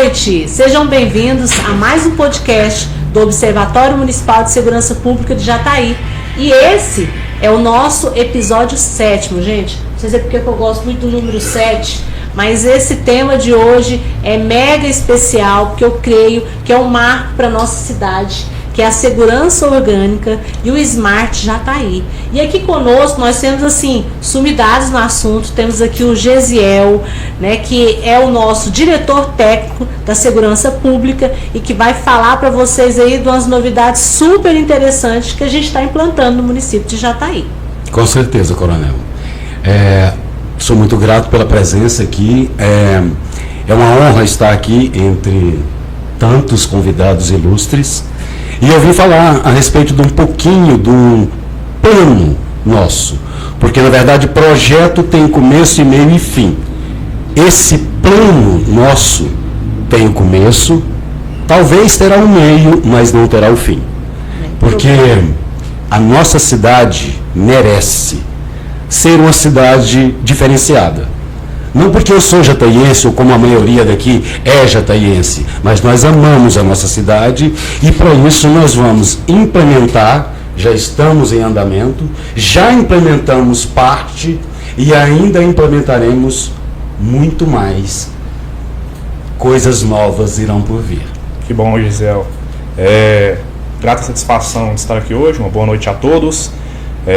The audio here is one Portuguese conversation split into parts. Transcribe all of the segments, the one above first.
noite, sejam bem-vindos a mais um podcast do Observatório Municipal de Segurança Pública de Jataí. E esse é o nosso episódio 7º, gente. Não sei se é porque eu gosto muito do número 7, mas esse tema de hoje é mega especial, porque eu creio que é um marco para a nossa cidade, que é a segurança orgânica e o Smart Jataí. E aqui conosco nós temos, assim, sumidades no assunto. Temos aqui o Gesiel, né, que é o nosso diretor técnico da segurança pública e que vai falar para vocês aí de umas novidades super interessantes que a gente está implantando no município de Jataí. Com certeza, Coronel. Sou muito grato pela presença aqui. É uma honra estar aqui entre tantos convidados ilustres. E eu vim falar a respeito de um pouquinho do plano nosso, porque na verdade projeto tem começo e meio e fim. Esse plano nosso tem o começo, talvez terá um meio, mas não terá o fim. Porque a nossa cidade merece ser uma cidade diferenciada. Não porque eu sou jataiense, ou como a maioria daqui é jataiense, mas nós amamos a nossa cidade e para isso nós vamos implementar, já estamos em andamento, já implementamos parte e ainda implementaremos muito mais. Coisas novas irão por vir. Que bom, Gisele. Grata satisfação de estar aqui hoje, uma boa noite a todos.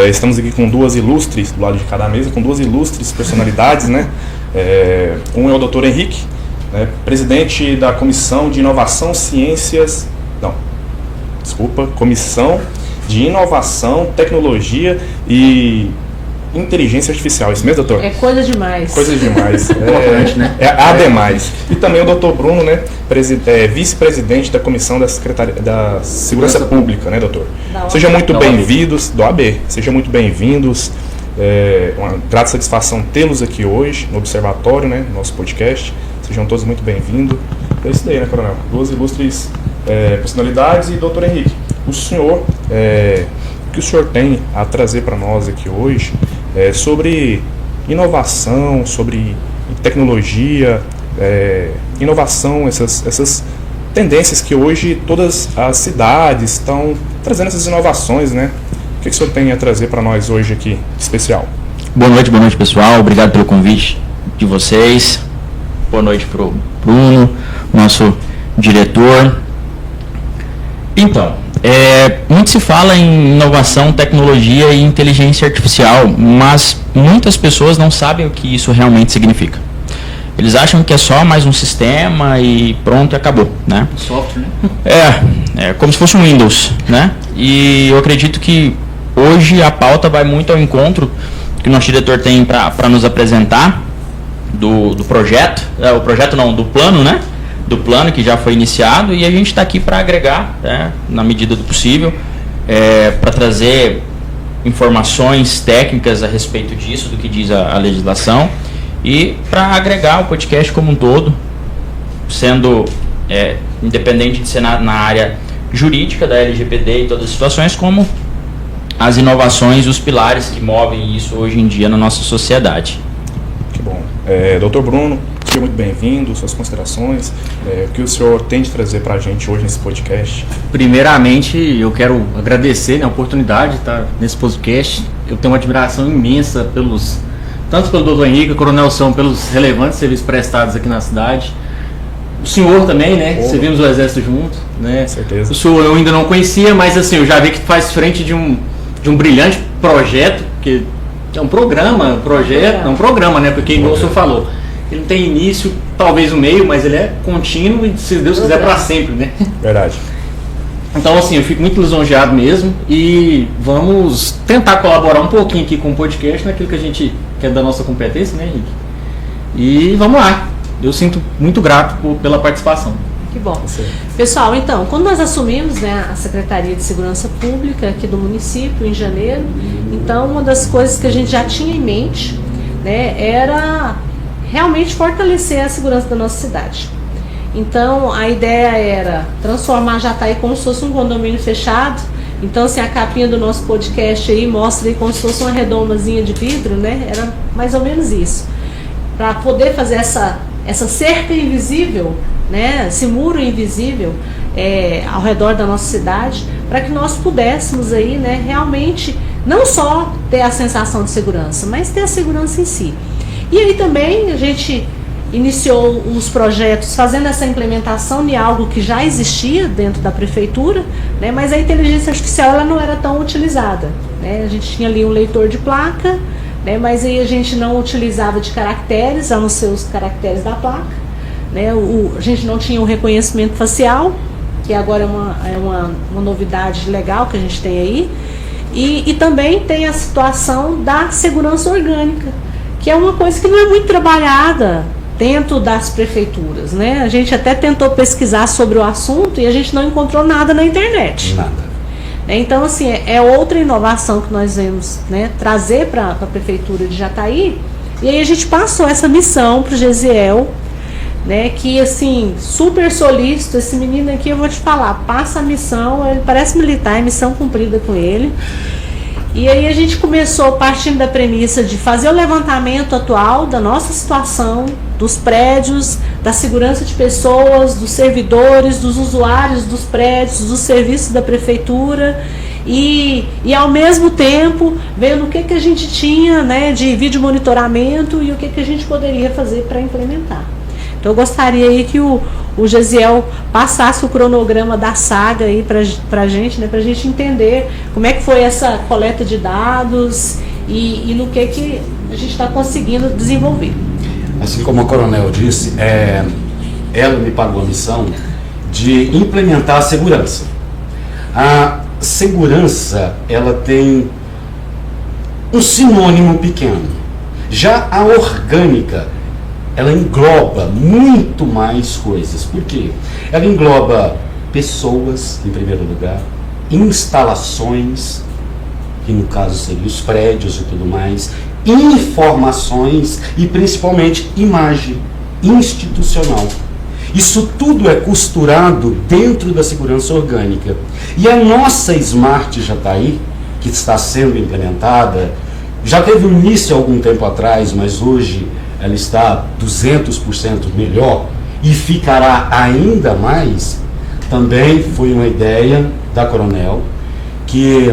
Estamos aqui com duas ilustres, do lado de cada mesa, com duas ilustres personalidades, né? Um é o Dr. Henrique, né, presidente da Comissão de Inovação, Comissão de Inovação, Tecnologia e Inteligência Artificial. Isso mesmo, doutor? É coisa demais. Coisa demais. Ademais. E também o Dr. Bruno, né, vice-presidente da Comissão da Segurança Pública, né, doutor? Sejam muito bem-vindos, do AB. Sejam muito bem-vindos. Uma grata satisfação tê-los aqui hoje no Observatório, né, no nosso podcast. Sejam todos muito bem-vindos. É isso daí, né, Coronel? Duas ilustres personalidades. E doutor Henrique, o senhor, o que o senhor tem a trazer para nós aqui hoje sobre inovação, sobre tecnologia, inovação, essas tendências que hoje todas as cidades estão trazendo essas inovações, né? O que o senhor tem a trazer para nós hoje aqui, especial? Boa noite, pessoal. Obrigado pelo convite de vocês. Boa noite para o Bruno, nosso diretor. Então, muito se fala em inovação, tecnologia e inteligência artificial, mas muitas pessoas não sabem o que isso realmente significa. Eles acham que é só mais um sistema e pronto, e acabou, né? Software, né? É como se fosse um Windows, né? E eu acredito que hoje a pauta vai muito ao encontro que o nosso diretor tem para nos apresentar do projeto, do plano, né? Do plano que já foi iniciado, e a gente está aqui para agregar, né, na medida do possível, para trazer informações técnicas a respeito disso, do que diz a legislação, e para agregar o podcast como um todo, sendo independente de ser na área jurídica da LGPD e todas as situações, como as inovações e os pilares que movem isso hoje em dia na nossa sociedade. Que bom. Doutor Bruno, seja muito bem-vindo, suas considerações, o que o senhor tem de trazer para a gente hoje nesse podcast? Primeiramente, eu quero agradecer a oportunidade de estar nesse podcast. Eu tenho uma admiração imensa tanto pelo doutor Henrique e Coronel São, pelos relevantes serviços prestados aqui na cidade. O senhor também, né? Servimos o Exército junto, né? Certeza. O senhor eu ainda não conhecia, mas assim, eu já vi que faz frente de um brilhante projeto, que é um programa, né? Porque igual o senhor falou, ele não tem início, talvez o meio, mas ele é contínuo e, se Deus quiser, para sempre, né? Verdade. Então, assim, eu fico muito lisonjeado mesmo e vamos tentar colaborar um pouquinho aqui com o podcast naquilo que a gente quer da nossa competência, né, Henrique? E vamos lá. Eu sinto muito grato pela participação. Que bom. Pessoal, então, quando nós assumimos, né, a Secretaria de Segurança Pública aqui do município em janeiro, então uma das coisas que a gente já tinha em mente, né, era realmente fortalecer a segurança da nossa cidade. Então, a ideia era transformar Jataí como se fosse um condomínio fechado. Então, assim, a capinha do nosso podcast aí mostra aí como se fosse uma redomazinha de vidro, né? Era mais ou menos isso. Para poder fazer essa cerca invisível né, esse muro invisível ao redor da nossa cidade, para que nós pudéssemos aí, né, realmente não só ter a sensação de segurança, mas ter a segurança em si. E aí também a gente iniciou os projetos fazendo essa implementação de algo que já existia dentro da prefeitura, né, mas a inteligência artificial ela não era tão utilizada, né? A gente tinha ali um leitor de placa, né, mas aí a gente não utilizava de caracteres, a não ser os caracteres da placa, né? A gente não tinha o reconhecimento facial, que agora é uma novidade legal que a gente tem aí, e também tem a situação da segurança orgânica, que é uma coisa que não é muito trabalhada dentro das prefeituras, né? A gente até tentou pesquisar sobre o assunto e a gente não encontrou nada na internet. Nada. Então, assim, é outra inovação que nós vamos, né, trazer para a prefeitura de Jataí. E aí a gente passou essa missão para o Gesiel, né, que, assim, super solícito. Esse menino aqui, eu vou te falar, passa a missão, ele parece militar, é missão cumprida com ele. E aí a gente começou partindo da premissa de fazer o levantamento atual da nossa situação, dos prédios, da segurança de pessoas, dos servidores, dos usuários dos prédios, dos serviços da prefeitura e ao mesmo tempo vendo o que a gente tinha, né, de vídeo monitoramento e o que a gente poderia fazer para implementar. Então eu gostaria aí que o Gesiel passasse o cronograma da saga aí pra gente, né, pra gente entender como é que foi essa coleta de dados e no que a gente está conseguindo desenvolver. Assim como a Coronel disse, ela me pagou a missão de implementar a segurança. A segurança, ela tem um sinônimo pequeno. Já a orgânica, ela engloba muito mais coisas. Por quê? Ela engloba pessoas, em primeiro lugar, instalações, que no caso seriam os prédios e tudo mais, informações e principalmente imagem institucional. Isso tudo é costurado dentro da segurança orgânica. E a nossa Smart Jataí, que está sendo implementada, já teve um início há algum tempo atrás, mas hoje ela está 200% melhor e ficará ainda mais. Também foi uma ideia da Coronel, que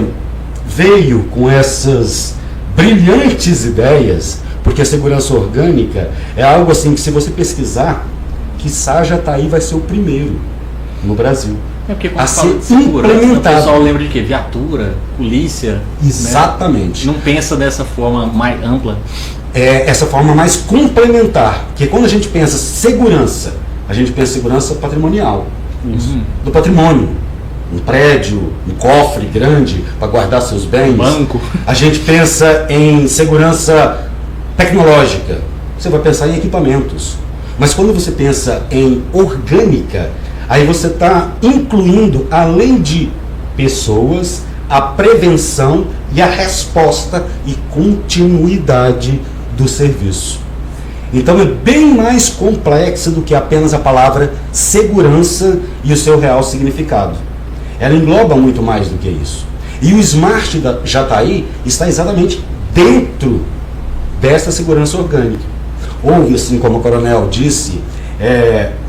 veio com essas brilhantes ideias, porque a segurança orgânica é algo assim que, se você pesquisar, quiçá Jataí vai ser o primeiro no Brasil porque a ser segurança, implementado. o pessoal lembra de quê? Viatura, polícia. Exatamente. Né? Não pensa dessa forma mais ampla. É essa forma mais complementar, porque quando a gente pensa segurança, a gente pensa segurança patrimonial, do patrimônio. Um prédio, um cofre grande para guardar seus bens. Banco. A gente pensa em segurança tecnológica. Você vai pensar em equipamentos. Mas quando você pensa em orgânica, aí você está incluindo, além de pessoas, a prevenção e a resposta e continuidade do serviço. Então é bem mais complexo do que apenas a palavra segurança e o seu real significado. Ela engloba muito mais do que isso. E o Smart da Jataí está exatamente dentro dessa segurança orgânica. Houve, assim como o Coronel disse,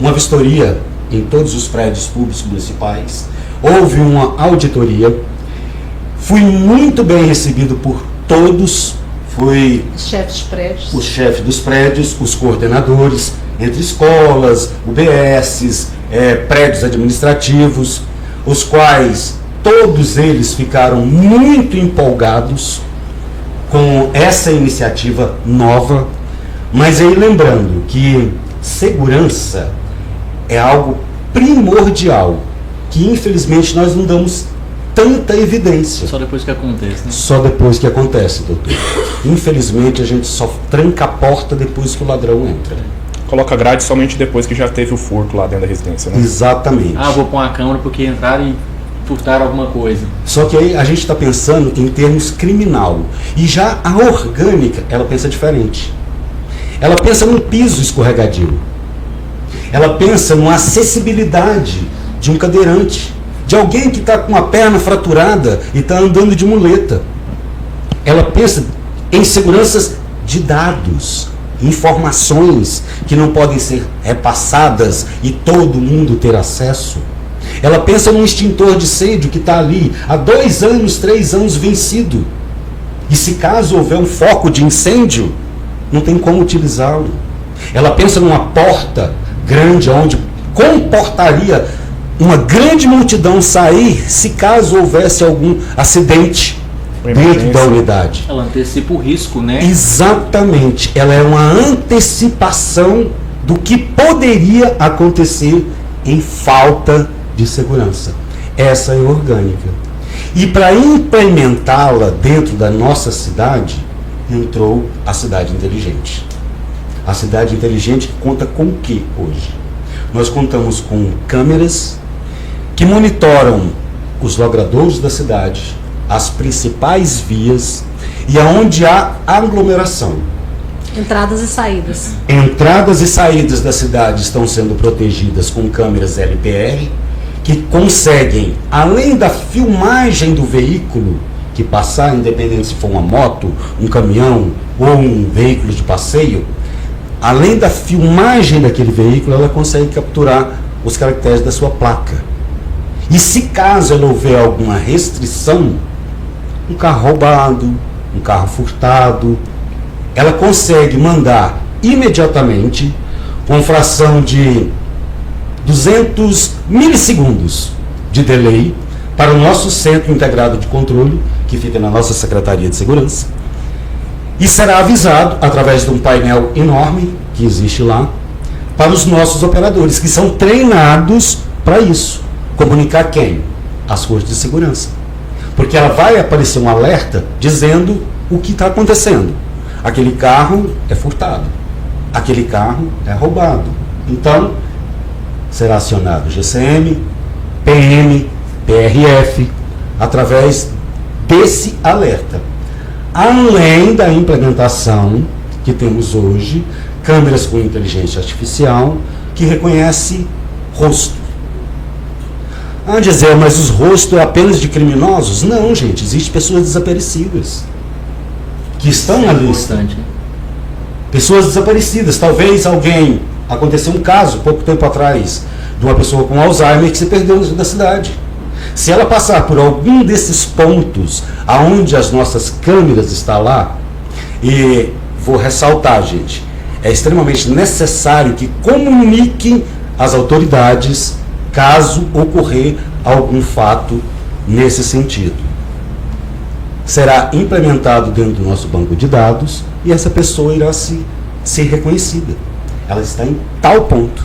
uma vistoria em todos os prédios públicos municipais. Houve uma auditoria. Fui muito bem recebido por todos. Fui Os chefes de prédios. os chefes dos prédios, os coordenadores, entre escolas, UBSs, prédios administrativos, os quais todos eles ficaram muito empolgados com essa iniciativa nova. Mas aí lembrando que segurança é algo primordial, que infelizmente nós não damos tanta evidência. Só depois que acontece, né? Só depois que acontece, doutor. Infelizmente a gente só tranca a porta depois que o ladrão entra. Coloca grade somente depois que já teve o furto lá dentro da residência, né? Exatamente. Vou pôr uma câmera porque entraram e furtaram alguma coisa. Só que aí a gente está pensando em termos criminal. E já a orgânica, ela pensa diferente. Ela pensa num piso escorregadio. Ela pensa numa acessibilidade de um cadeirante, de alguém que está com a perna fraturada e está andando de muleta. Ela pensa em seguranças de dados. informações que não podem ser repassadas e todo mundo ter acesso. Ela pensa num extintor de incêndio que está ali há 2 anos, 3 anos vencido. E se caso houver um foco de incêndio, não tem como utilizá-lo. Ela pensa numa porta grande onde comportaria uma grande multidão sair se caso houvesse algum acidente dentro da unidade. Ela antecipa o risco, né? Exatamente. Ela é uma antecipação do que poderia acontecer em falta de segurança. Essa é orgânica. E para implementá-la dentro da nossa cidade, entrou a cidade inteligente. A cidade inteligente conta com o que hoje? Nós contamos com câmeras que monitoram os logradouros da cidade, as principais vias e aonde há aglomeração. Entradas e saídas. Entradas e saídas da cidade estão sendo protegidas com câmeras LPR que conseguem, além da filmagem do veículo que passar, independente se for uma moto, um caminhão ou um veículo de passeio, além da filmagem daquele veículo, ela consegue capturar os caracteres da sua placa. E se caso ela houver alguma restrição, um carro roubado, um carro furtado, ela consegue mandar imediatamente, com fração de 200 milissegundos de delay, para o nosso Centro Integrado de Controle, que fica na nossa Secretaria de Segurança, e será avisado, através de um painel enorme que existe lá, para os nossos operadores, que são treinados para isso. Comunicar quem? As forças de segurança. Porque ela vai aparecer um alerta dizendo o que está acontecendo. Aquele carro é furtado. Aquele carro é roubado. Então, será acionado GCM, PM, PRF, através desse alerta. Além da implementação que temos hoje, câmeras com inteligência artificial, que reconhece rosto. Dizer, mas os rostos é apenas de criminosos? Não, gente, existem pessoas desaparecidas que estão na lista. Pessoas desaparecidas. Talvez alguém, aconteceu um caso, pouco tempo atrás, de uma pessoa com Alzheimer que se perdeu da cidade. Se ela passar por algum desses pontos aonde as nossas câmeras estão lá, e vou ressaltar, gente, é extremamente necessário que comuniquem às autoridades caso ocorrer algum fato nesse sentido. Será implementado dentro do nosso banco de dados e essa pessoa irá ser reconhecida. Ela está em tal ponto.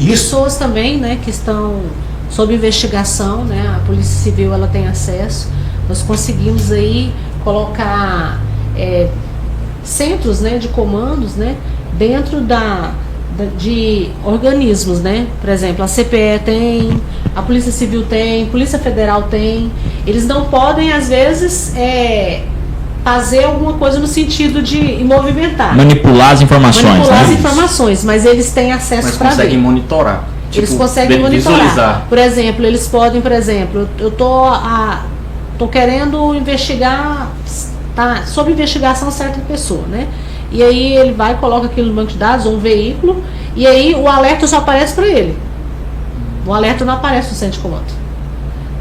Isso. Pessoas também, né, que estão sob investigação, né, a Polícia Civil ela tem acesso. Nós conseguimos aí colocar centros, né, de comandos, né, dentro de organismos, né? Por exemplo, a CPE tem, a Polícia Civil tem, Polícia Federal tem. Eles não podem, às vezes, fazer alguma coisa no sentido de movimentar. Manipular as informações, Manipular né? as informações, mas eles têm acesso para ver. Mas conseguem monitorar. Eles Tipo, conseguem monitorar. visualizar. Por exemplo, eles podem, por exemplo, eu tô querendo investigar, tá sob investigação certa pessoa, né? E aí ele vai, coloca aquilo no banco de dados, ou um veículo, e aí o alerta só aparece para ele. O alerta não aparece no centro de comando.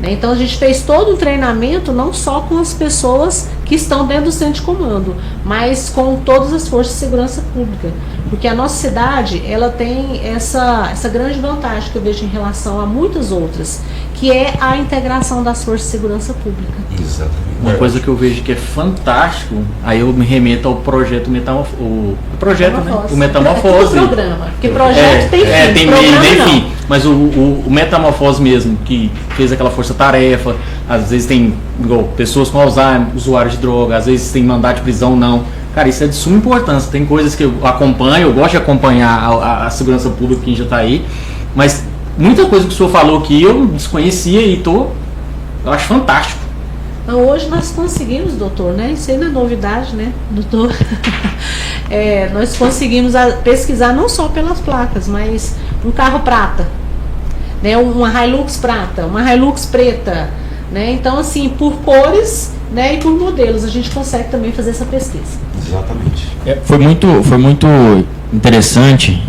Né? Então a gente fez todo um treinamento, não só com as pessoas que estão dentro do centro de comando, mas com todas as forças de segurança pública. Porque a nossa cidade, ela tem essa grande vantagem que eu vejo em relação a muitas outras, que é a integração das forças de segurança pública. Exatamente. Uma coisa que eu vejo que é fantástico, aí eu me remeto ao projeto Metamorfose. O Metamorfose. É tudo programa, porque projeto tem fim, tem programa meio, não. enfim. Mas o Metamorfose mesmo, que fez aquela força-tarefa, às vezes tem igual, pessoas com Alzheimer, usuários de droga, às vezes tem mandado de prisão, não. Cara, isso é de suma importância. Tem coisas que eu acompanho, eu gosto de acompanhar a segurança pública que já está aí, mas muita coisa que o senhor falou que eu desconhecia e eu acho fantástico. Então, hoje nós conseguimos, doutor, né? Isso aí não é novidade, né, doutor? Nós conseguimos pesquisar não só pelas placas, mas um carro prata, né? Uma Hilux prata, uma Hilux preta, né? Então, assim, por cores, né, e por modelos, a gente consegue também fazer essa pesquisa. Exatamente. Foi muito interessante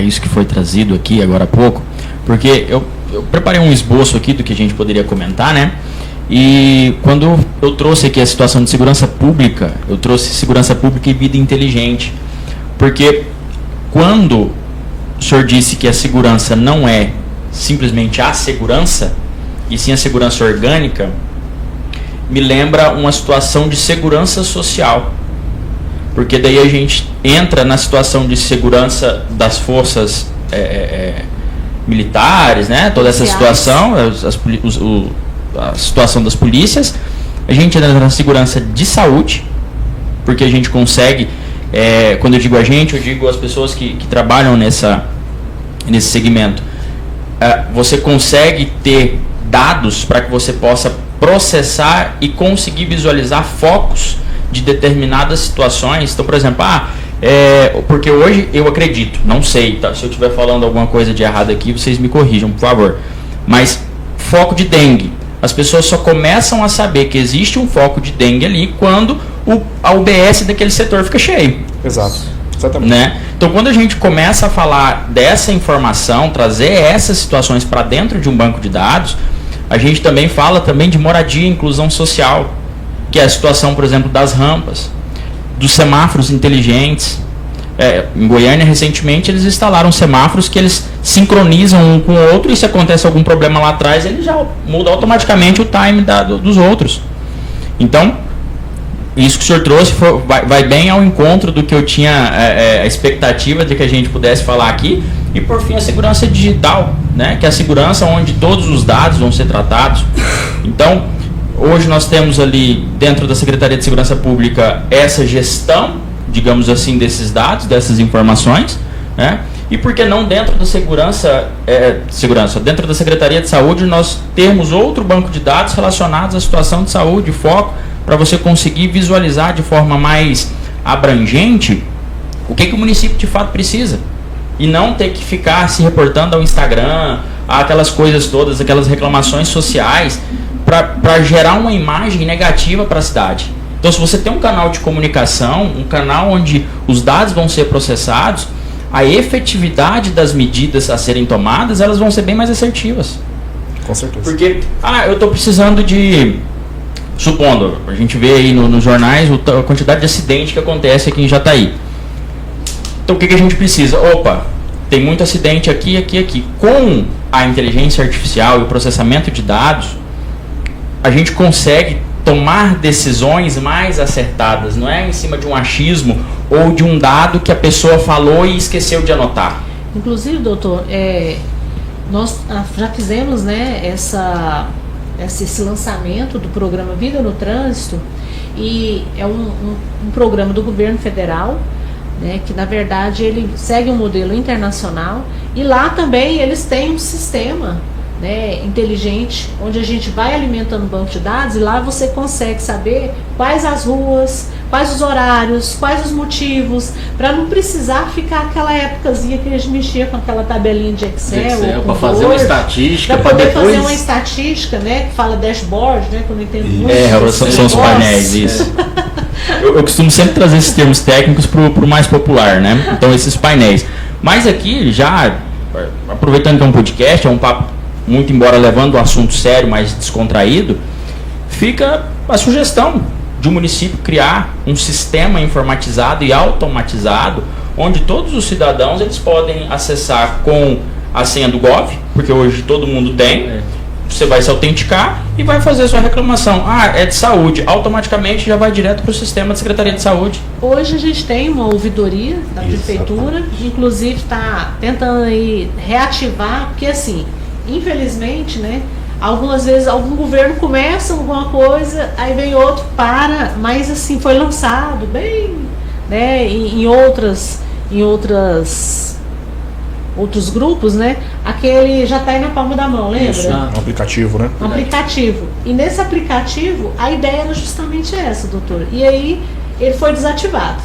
isso que foi trazido aqui agora há pouco, porque eu preparei um esboço aqui do que a gente poderia comentar, né? E quando eu trouxe aqui a situação de segurança pública, eu trouxe segurança pública e vida inteligente. Porque quando o senhor disse que a segurança não é simplesmente a segurança, e sim a segurança orgânica, me lembra uma situação de segurança social. Porque daí a gente entra na situação de segurança das forças militares, né? Toda essa situação, a situação das polícias. A gente entra na segurança de saúde, porque a gente consegue, quando eu digo a gente, eu digo as pessoas que trabalham nesse segmento. Você consegue ter dados para que você possa processar e conseguir visualizar focos de determinadas situações. Então, por exemplo, porque hoje eu acredito, não sei, tá? Se eu estiver falando alguma coisa de errado aqui, vocês me corrijam, por favor. Mas foco de dengue, as pessoas só começam a saber que existe um foco de dengue ali quando a UBS daquele setor fica cheio. Exato, exatamente. Né? Então, quando a gente começa a falar dessa informação, trazer essas situações para dentro de um banco de dados, a gente também fala também de moradia e inclusão social, que é a situação, por exemplo, das rampas, dos semáforos inteligentes. Em Goiânia, recentemente, eles instalaram semáforos que eles sincronizam um com o outro, e se acontece algum problema lá atrás, ele já muda automaticamente o time dos outros. Então, isso que o senhor trouxe vai bem ao encontro do que eu tinha a expectativa de que a gente pudesse falar aqui. E, por fim, a segurança digital, né? Que é a segurança onde todos os dados vão ser tratados. Então, hoje nós temos ali, dentro da Secretaria de Segurança Pública, essa gestão, digamos assim, desses dados, dessas informações, né? E por que não dentro da dentro da Secretaria de Saúde, nós termos outro banco de dados relacionados à situação de saúde, foco, para você conseguir visualizar de forma mais abrangente o que o município de fato precisa. E não ter que ficar se reportando ao Instagram, aquelas coisas todas, aquelas reclamações sociais, para gerar uma imagem negativa para a cidade. Então, se você tem um canal de comunicação, um canal onde os dados vão ser processados, a efetividade das medidas a serem tomadas, elas vão ser bem mais assertivas. Com certeza. Porque, eu estou precisando de... Supondo, a gente vê aí nos jornais a quantidade de acidente que acontece aqui em Jataí. Então, o que a gente precisa? Tem muito acidente aqui. Com a inteligência artificial e o processamento de dados, a gente consegue tomar decisões mais acertadas, não é em cima de um achismo ou de um dado que a pessoa falou e esqueceu de anotar. Inclusive, doutor, nós já fizemos, né, esse lançamento do programa Vida no Trânsito, e é um programa do governo federal, né, que na verdade ele segue um modelo internacional, e lá também eles têm um sistema, né, inteligente, onde a gente vai alimentando o banco de dados, e lá você consegue saber quais as ruas, quais os horários, quais os motivos, para não precisar ficar aquela épocazinha que a gente mexia com aquela tabelinha de Excel para fazer uma estatística, para poder fazer uma estatística, né, que fala dashboard, né, que eu não entendo muito. São os painéis, isso. Eu costumo sempre trazer esses termos técnicos para o mais popular, né? Então, esses painéis. Mas aqui, já aproveitando que é um podcast, é um papo muito, embora levando o assunto sério, mais descontraído, fica a sugestão de um município criar um sistema informatizado e automatizado, onde todos os cidadãos eles podem acessar com a senha do Gov, porque hoje todo mundo tem. Você vai se autenticar e vai fazer a sua reclamação. É de saúde. Automaticamente já vai direto para o sistema da Secretaria de Saúde. Hoje a gente tem uma ouvidoria da Prefeitura, que inclusive está tentando aí reativar, porque assim, infelizmente, né, algumas vezes algum governo começa alguma coisa, aí vem outro, mas assim, foi lançado bem, né, em outros grupos, né, aquele já está aí na palma da mão, lembra? Isso, um aplicativo, né? Um aplicativo. E nesse aplicativo, a ideia era justamente essa, doutor. E aí, ele foi desativado.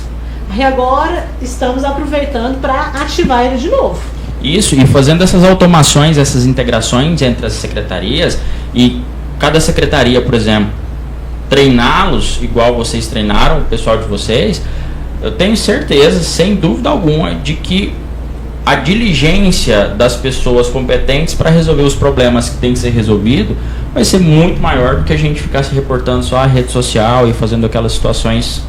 E agora, estamos aproveitando para ativar ele de novo. Isso, e fazendo essas automações, essas integrações entre as secretarias, e cada secretaria, por exemplo, treiná-los igual vocês treinaram o pessoal de vocês, eu tenho certeza, sem dúvida alguma, de que a diligência das pessoas competentes para resolver os problemas que tem que ser resolvido vai ser muito maior do que a gente ficar se reportando só à rede social e fazendo aquelas situações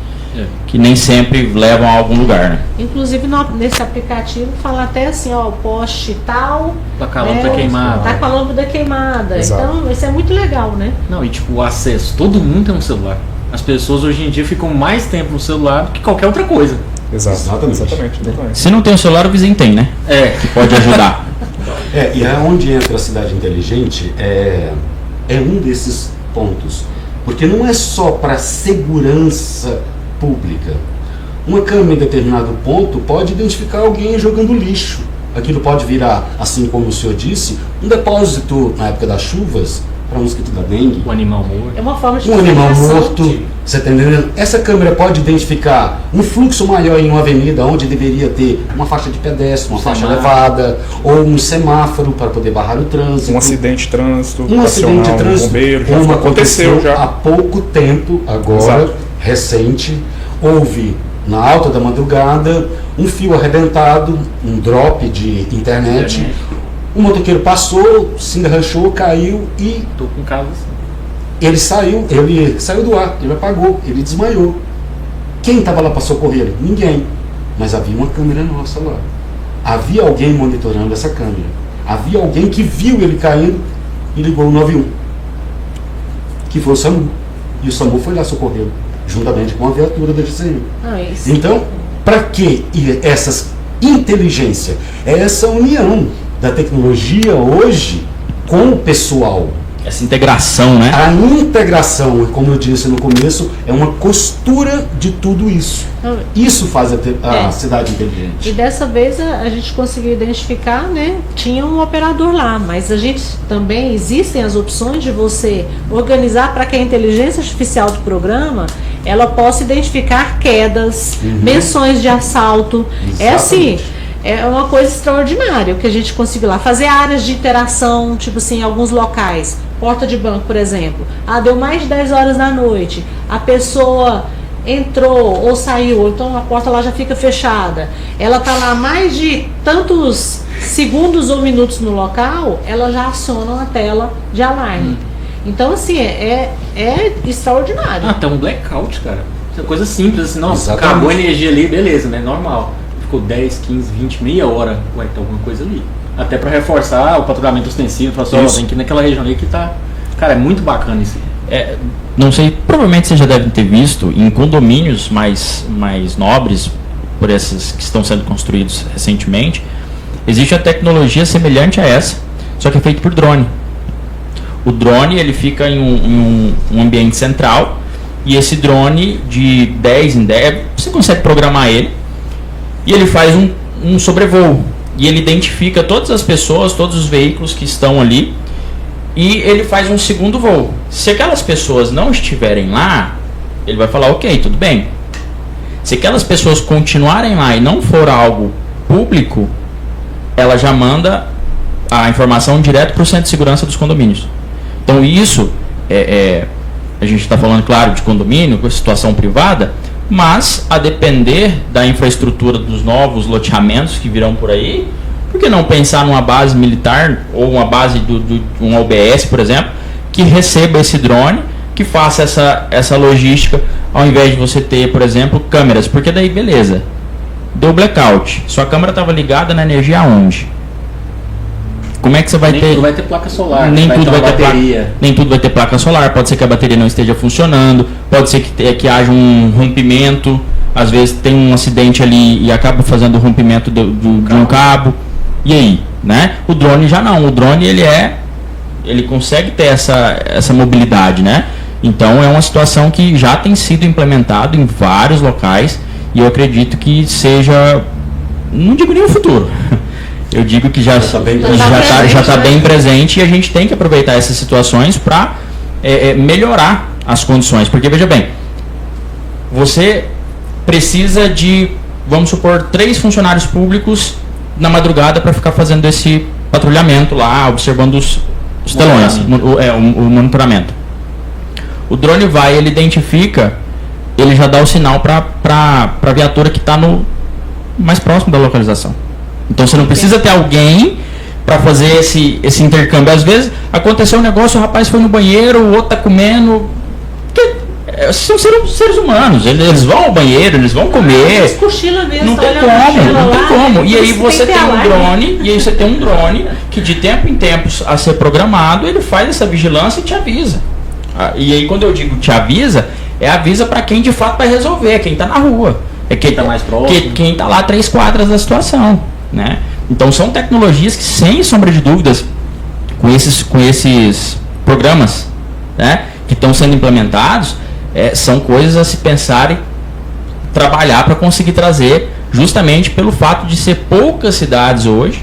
que nem sempre levam a algum lugar, né? Inclusive nesse aplicativo fala até assim, ó, o poste tal Tá com a lâmpada queimada. Tá com a lâmpada queimada. Exato. Então isso é muito legal, né? Não, e tipo, o acesso, todo mundo tem um celular. As pessoas hoje em dia ficam mais tempo no celular do que qualquer outra coisa. Exatamente. Se não tem o celular, o vizinho tem, né? Que pode ajudar. E é onde entra a cidade inteligente é um desses pontos. Porque não é só para segurança pública. Uma câmera em determinado ponto pode identificar alguém jogando lixo. Aquilo pode virar, assim como o senhor disse, um depósito na época das chuvas para um mosquito da dengue. O animal morto. É uma forma de Um animal comunicação. morto, você está entendendo? Essa câmera pode identificar um fluxo maior em uma avenida onde deveria ter uma faixa de pedestre, uma faixa elevada, ou um semáforo para poder barrar o trânsito. Um acidente de trânsito, Um acidente de trânsito, bombeiro, como aconteceu há já. pouco tempo, agora, Exato. recente, houve na alta da madrugada um fio arrebentado, um drop de internet. O motoqueiro passou, se enganchou, caiu e Tô com caso assim. ele saiu do ar, ele apagou, ele desmaiou. Quem estava lá para socorrer? Ninguém. Mas havia uma câmera nossa lá. Havia alguém monitorando essa câmera. Havia alguém que viu ele caindo e ligou o 91. Que foi o SAMU. E o SAMU foi lá socorrê-lo, juntamente com a viatura da GCM. Isso. Então, para que essas inteligência? É essa união da tecnologia hoje com o pessoal. Essa integração, né? A integração, como eu disse no começo, é uma costura de tudo isso. Isso faz a cidade inteligente. E dessa vez a gente conseguiu identificar, né? Tinha um operador lá, mas a gente também existem as opções de você organizar para que a inteligência artificial do programa ela possa identificar quedas, menções de assalto. Exatamente. É assim. É uma coisa extraordinária o que a gente conseguiu lá. Fazer áreas de interação, tipo assim, em alguns locais. Porta de banco, por exemplo. Deu mais de 10 horas da noite. A pessoa entrou ou saiu, então a porta lá já fica fechada. Ela está lá mais de tantos segundos ou minutos no local, ela já aciona uma tela de alarme. Então, assim, é extraordinário. Até um blackout, cara. Isso é coisa simples, assim, nossa, Exatamente. acabou a energia ali, beleza, né? Normal. Ficou 10, 15, 20, meia hora, vai ter alguma coisa ali. Até pra reforçar o patrulhamento ostensivo, falar assim, ó, tem que ir naquela região ali que tá... Cara, é muito bacana isso. Não sei, provavelmente vocês já devem ter visto em condomínios mais nobres, por esses que estão sendo construídos recentemente, existe uma tecnologia semelhante a essa, só que é feito por drone. O drone ele fica em um ambiente central e esse drone de 10 em 10, você consegue programar ele e ele faz um sobrevoo e ele identifica todas as pessoas, todos os veículos que estão ali e ele faz um segundo voo. Se aquelas pessoas não estiverem lá, ele vai falar, ok, tudo bem. Se aquelas pessoas continuarem lá e não for algo público, ela já manda a informação direto para o centro de segurança dos condomínios. Então isso, a gente está falando, claro, de condomínio, com situação privada, mas a depender da infraestrutura dos novos loteamentos que virão por aí, por que não pensar numa base militar ou uma base de um OBS, por exemplo, que receba esse drone, que faça essa logística, ao invés de você ter, por exemplo, câmeras, porque daí, beleza, deu blackout, sua câmera estava ligada na energia aonde? Como é que você vai Nem ter... tudo vai ter placa solar, Nem vai tudo ter vai uma ter bateria. nem tudo vai ter placa solar, pode ser que a bateria não esteja funcionando, pode ser que haja um rompimento, às vezes tem um acidente ali e acaba fazendo o rompimento de um cabo. E aí, né? O drone já não, o drone ele consegue ter essa mobilidade, né? Então é uma situação que já tem sido implementado em vários locais e eu acredito que seja, não digo nem o futuro, eu digo que já está bem presente e a gente tem que aproveitar essas situações para melhorar as condições. Porque, veja bem, você precisa de, vamos supor, 3 funcionários públicos na madrugada para ficar fazendo esse patrulhamento lá, observando os telões, o monitoramento. O drone ele identifica ele já dá o sinal para a viatura que está no mais próximo da localização. Então você não precisa ter alguém para fazer esse intercâmbio. Às vezes aconteceu um negócio, o rapaz foi no banheiro, o outro está comendo. São seres humanos, eles vão ao banheiro, eles vão comer. Eles cochilam mesmo, não tem como. E aí você tem um drone, que de tempo em tempo a ser programado, ele faz essa vigilância e te avisa. E aí quando eu digo te avisa, avisa para quem de fato vai resolver, quem está na rua. É quem está mais próximo. Quem está lá a 3 quadras da situação, né? Então são tecnologias que, sem sombra de dúvidas, com esses programas, né, que estão sendo implementados, são coisas a se pensar e trabalhar para conseguir trazer, justamente pelo fato de ser poucas cidades hoje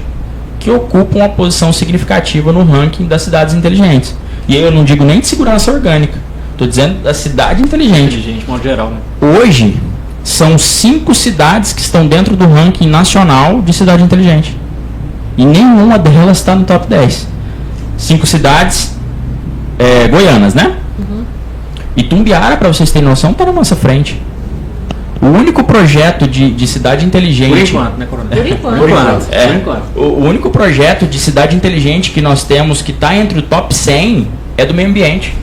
que ocupam uma posição significativa no ranking das cidades inteligentes. E aí eu não digo nem de segurança orgânica, estou dizendo da cidade inteligente. De modo geral, né? Hoje, são 5 cidades que estão dentro do ranking nacional de cidade inteligente. E nenhuma delas está no top 10. 5 cidades goianas, né? Uhum. Itumbiara, para vocês terem noção, está na nossa frente. O único projeto de cidade inteligente... Por enquanto, né, Coronel? Por enquanto. O único projeto de cidade inteligente que nós temos que está entre o top 100 é do meio ambiente.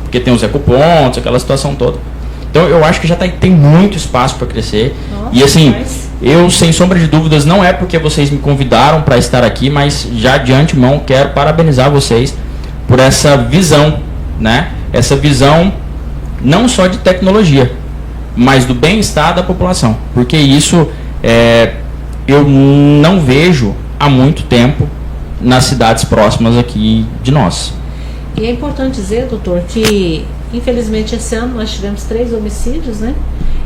Porque tem os ecopontos, aquela situação toda. Então eu acho que já tem muito espaço para crescer. Nossa, e assim, eu sem sombra de dúvidas, não é porque vocês me convidaram para estar aqui, mas já de antemão quero parabenizar vocês por essa visão, né? Essa visão não só de tecnologia, mas do bem-estar da população. Porque isso eu não vejo há muito tempo nas cidades próximas aqui de nós. E é importante dizer, doutor, que infelizmente esse ano nós tivemos 3 homicídios, né?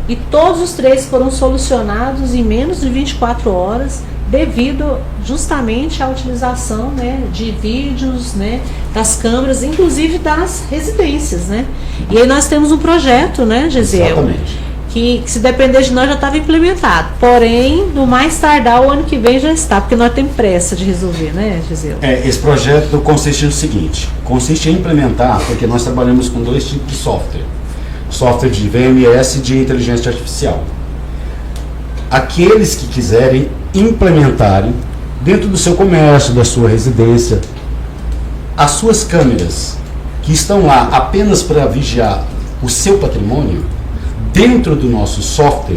E todos os 3 foram solucionados em menos de 24 horas, devido justamente à utilização, né, de vídeos, né, das câmeras, inclusive das residências, né? E aí nós temos um projeto, né, Gesiel? Exatamente. Que se depender de nós já estava implementado. Porém, no mais tardar, o ano que vem já está, porque nós temos pressa de resolver, né, Gesiel? Esse projeto consiste no seguinte, consiste em implementar, porque nós trabalhamos com 2 tipos de software. Software de VMS e de inteligência artificial. Aqueles que quiserem implementarem dentro do seu comércio, da sua residência, as suas câmeras que estão lá apenas para vigiar o seu patrimônio, dentro do nosso software,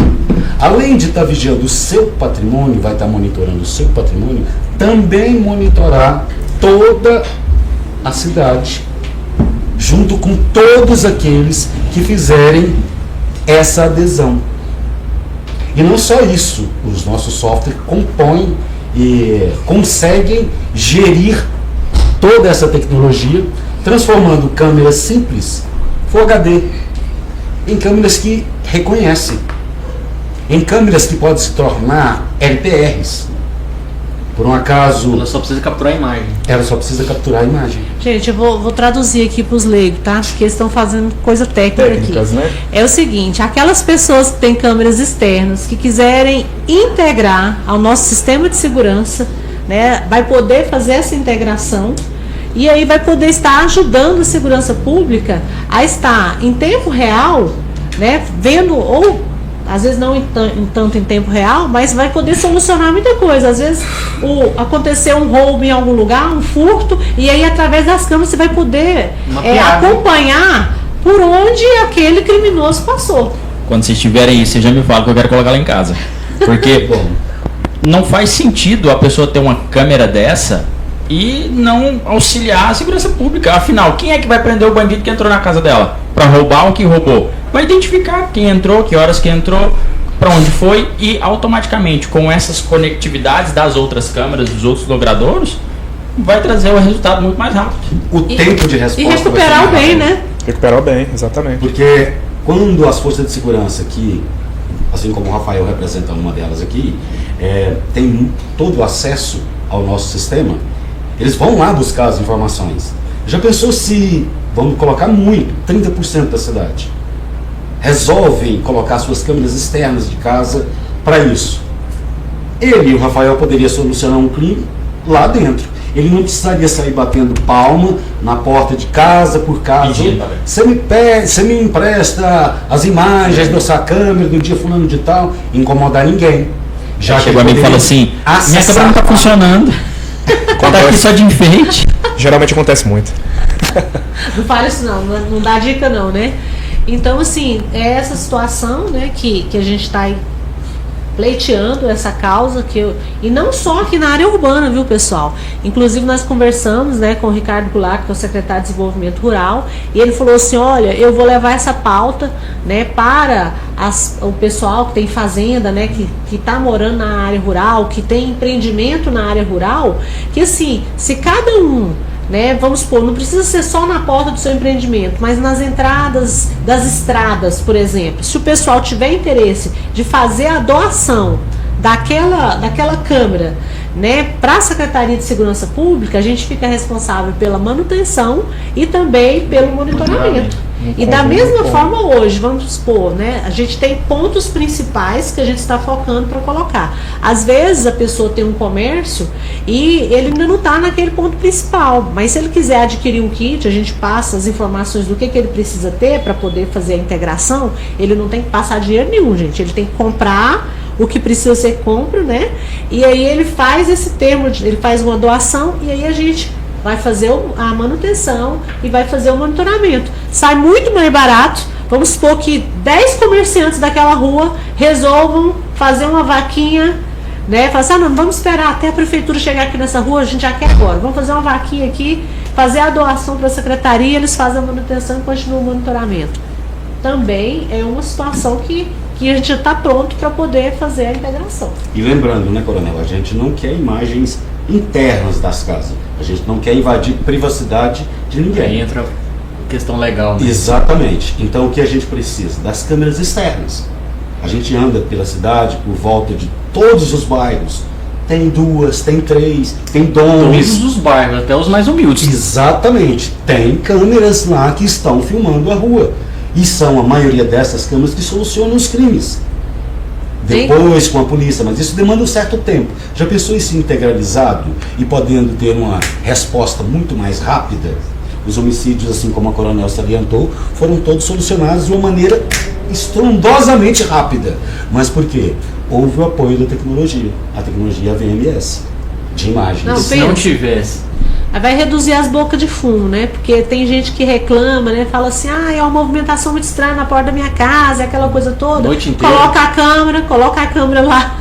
além de estar vigiando o seu patrimônio, vai estar monitorando o seu patrimônio, também monitorar toda a cidade, junto com todos aqueles que fizerem essa adesão. E não só isso, os nossos softwares compõem e conseguem gerir toda essa tecnologia, transformando câmeras simples, Full HD, em câmeras que reconhecem, em câmeras que podem se tornar LPRs. Por um acaso... Ela só precisa capturar a imagem. Ela só precisa capturar a imagem. Gente, eu vou traduzir aqui para os leigos, tá? Porque eles estão fazendo coisa técnica aqui. Né? É o seguinte, aquelas pessoas que têm câmeras externas, que quiserem integrar ao nosso sistema de segurança, né, vai poder fazer essa integração e aí vai poder estar ajudando a segurança pública a estar em tempo real, né, vendo, ou às vezes não tanto em tempo real, mas vai poder solucionar muita coisa. Às vezes aconteceu um roubo em algum lugar, um furto, e aí através das câmeras você vai poder acompanhar por onde aquele criminoso passou. Quando vocês tiverem isso, vocês já me falam que eu quero colocar lá em casa. Porque não faz sentido a pessoa ter uma câmera dessa e não auxiliar a segurança pública. Afinal, quem é que vai prender o bandido que entrou na casa dela para roubar o que roubou? Vai identificar quem entrou, que horas que entrou, para onde foi, e automaticamente com essas conectividades das outras câmeras, dos outros logradouros, vai trazer o resultado muito mais rápido. O tempo de resposta. E recuperar o bem, né? Recuperar o bem, exatamente. Porque quando as forças de segurança, que, assim como o Rafael representa uma delas aqui, tem todo o acesso ao nosso sistema, eles vão lá buscar as informações. Já pensou se, vamos colocar muito, 30% da cidade resolvem colocar suas câmeras externas de casa para isso? Ele e o Rafael poderiam solucionar um crime lá dentro Ele não precisaria sair batendo palma na porta de casa por casa. Você me empresta as imagens da sua câmera do dia fulano de tal, incomodar ninguém. Já chegou a mim e falou assim, minha câmera não está funcionando. Tá aqui só de enfeite. Geralmente acontece muito. Não fala isso não dá dica não, né? Então, assim, é essa situação, né, que a gente está aí pleiteando essa causa, e não só aqui na área urbana, viu, pessoal? Inclusive, nós conversamos, né, com o Ricardo Goulart, que é o secretário de Desenvolvimento Rural, e ele falou assim, olha, eu vou levar essa pauta, né, para o pessoal que tem fazenda, né, que está morando na área rural, que tem empreendimento na área rural, que assim, se cada um, né, vamos supor, não precisa ser só na porta do seu empreendimento, mas nas entradas das estradas, por exemplo. Se o pessoal tiver interesse de fazer a doação daquela câmera, né, para a Secretaria de Segurança Pública, a gente fica responsável pela manutenção e também pelo monitoramento. E da mesma forma hoje, vamos supor, né, a gente tem pontos principais que a gente está focando para colocar. Às vezes a pessoa tem um comércio e ele ainda não está naquele ponto principal, mas se ele quiser adquirir um kit, a gente passa as informações do que ele precisa ter para poder fazer a integração. Ele não tem que passar dinheiro nenhum, gente, ele tem que comprar o que precisa ser compro, né? E aí ele faz esse termo, ele faz uma doação e aí a gente vai fazer a manutenção e vai fazer o monitoramento. Sai muito mais barato. Vamos supor que 10 comerciantes daquela rua resolvam fazer uma vaquinha, né? Falar assim, não, vamos esperar até a prefeitura chegar aqui nessa rua, a gente já quer agora. Vamos fazer uma vaquinha aqui, fazer a doação para a secretaria, eles fazem a manutenção e continuam o monitoramento. Também é uma situação que a gente está pronto para poder fazer a integração. E lembrando, né, Coronel, a gente não quer imagens internas das casas. A gente não quer invadir privacidade de ninguém. Aí entra questão legal, né? Exatamente. Então o que a gente precisa? Das câmeras externas. A gente anda pela cidade, por volta de todos os bairros. Tem 2, tem 3, tem domes. Todos os bairros, até os mais humildes. Exatamente. Tem câmeras lá que estão filmando a rua. E são a maioria dessas câmeras que solucionam os crimes. Depois com a polícia, mas isso demanda um certo tempo. Já pensou isso integralizado e podendo ter uma resposta muito mais rápida? Os homicídios, assim como a Coronel salientou, foram todos solucionados de uma maneira estrondosamente rápida. Mas por quê? Houve o apoio da tecnologia. A tecnologia VMS, de imagens. Não, Se não tivesse... Aí vai reduzir as bocas de fumo, né? Porque tem gente que reclama, né? Fala assim, é uma movimentação muito estranha na porta da minha casa, aquela coisa toda. Noite inteira. Coloca a câmera lá,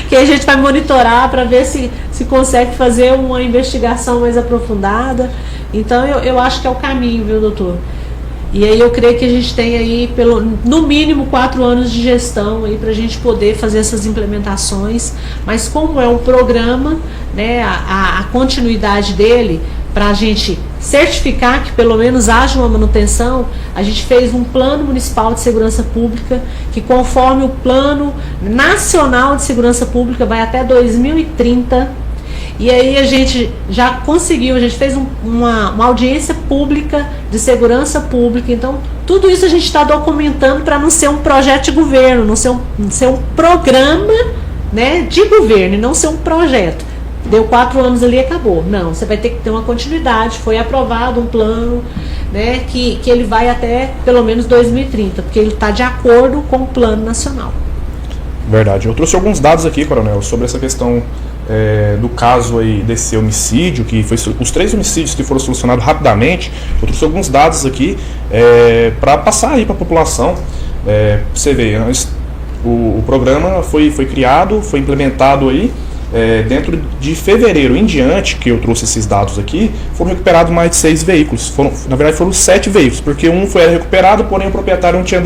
que a gente vai monitorar para ver se consegue fazer uma investigação mais aprofundada. Então eu acho que é o caminho, viu, doutor? E aí eu creio que a gente tem aí, no mínimo, 4 anos de gestão aí para a gente poder fazer essas implementações. Mas como é um programa, né, a continuidade dele, para a gente certificar que pelo menos haja uma manutenção, a gente fez um plano municipal de segurança pública, que conforme o plano nacional de segurança pública vai até 2030. E aí a gente já conseguiu, a gente fez uma audiência pública de segurança pública. Então, tudo isso a gente está documentando para não ser um projeto de governo, não ser um programa, né, de governo, e não ser um projeto. Deu 4 anos ali e acabou. Não, você vai ter que ter uma continuidade. Foi aprovado um plano, né, que ele vai até pelo menos 2030, porque ele está de acordo com o plano nacional. Verdade. Eu trouxe alguns dados aqui, Coronel, sobre essa questão do caso aí desse homicídio, que foi os 3 homicídios que foram solucionados rapidamente. Eu trouxe alguns dados aqui para passar aí para a população. Você vê, o programa foi criado, foi implementado aí. Dentro de fevereiro em diante, que eu trouxe esses dados aqui, foram recuperados mais de 6 veículos. Na verdade foram 7 veículos, porque um foi recuperado, porém o proprietário não tinha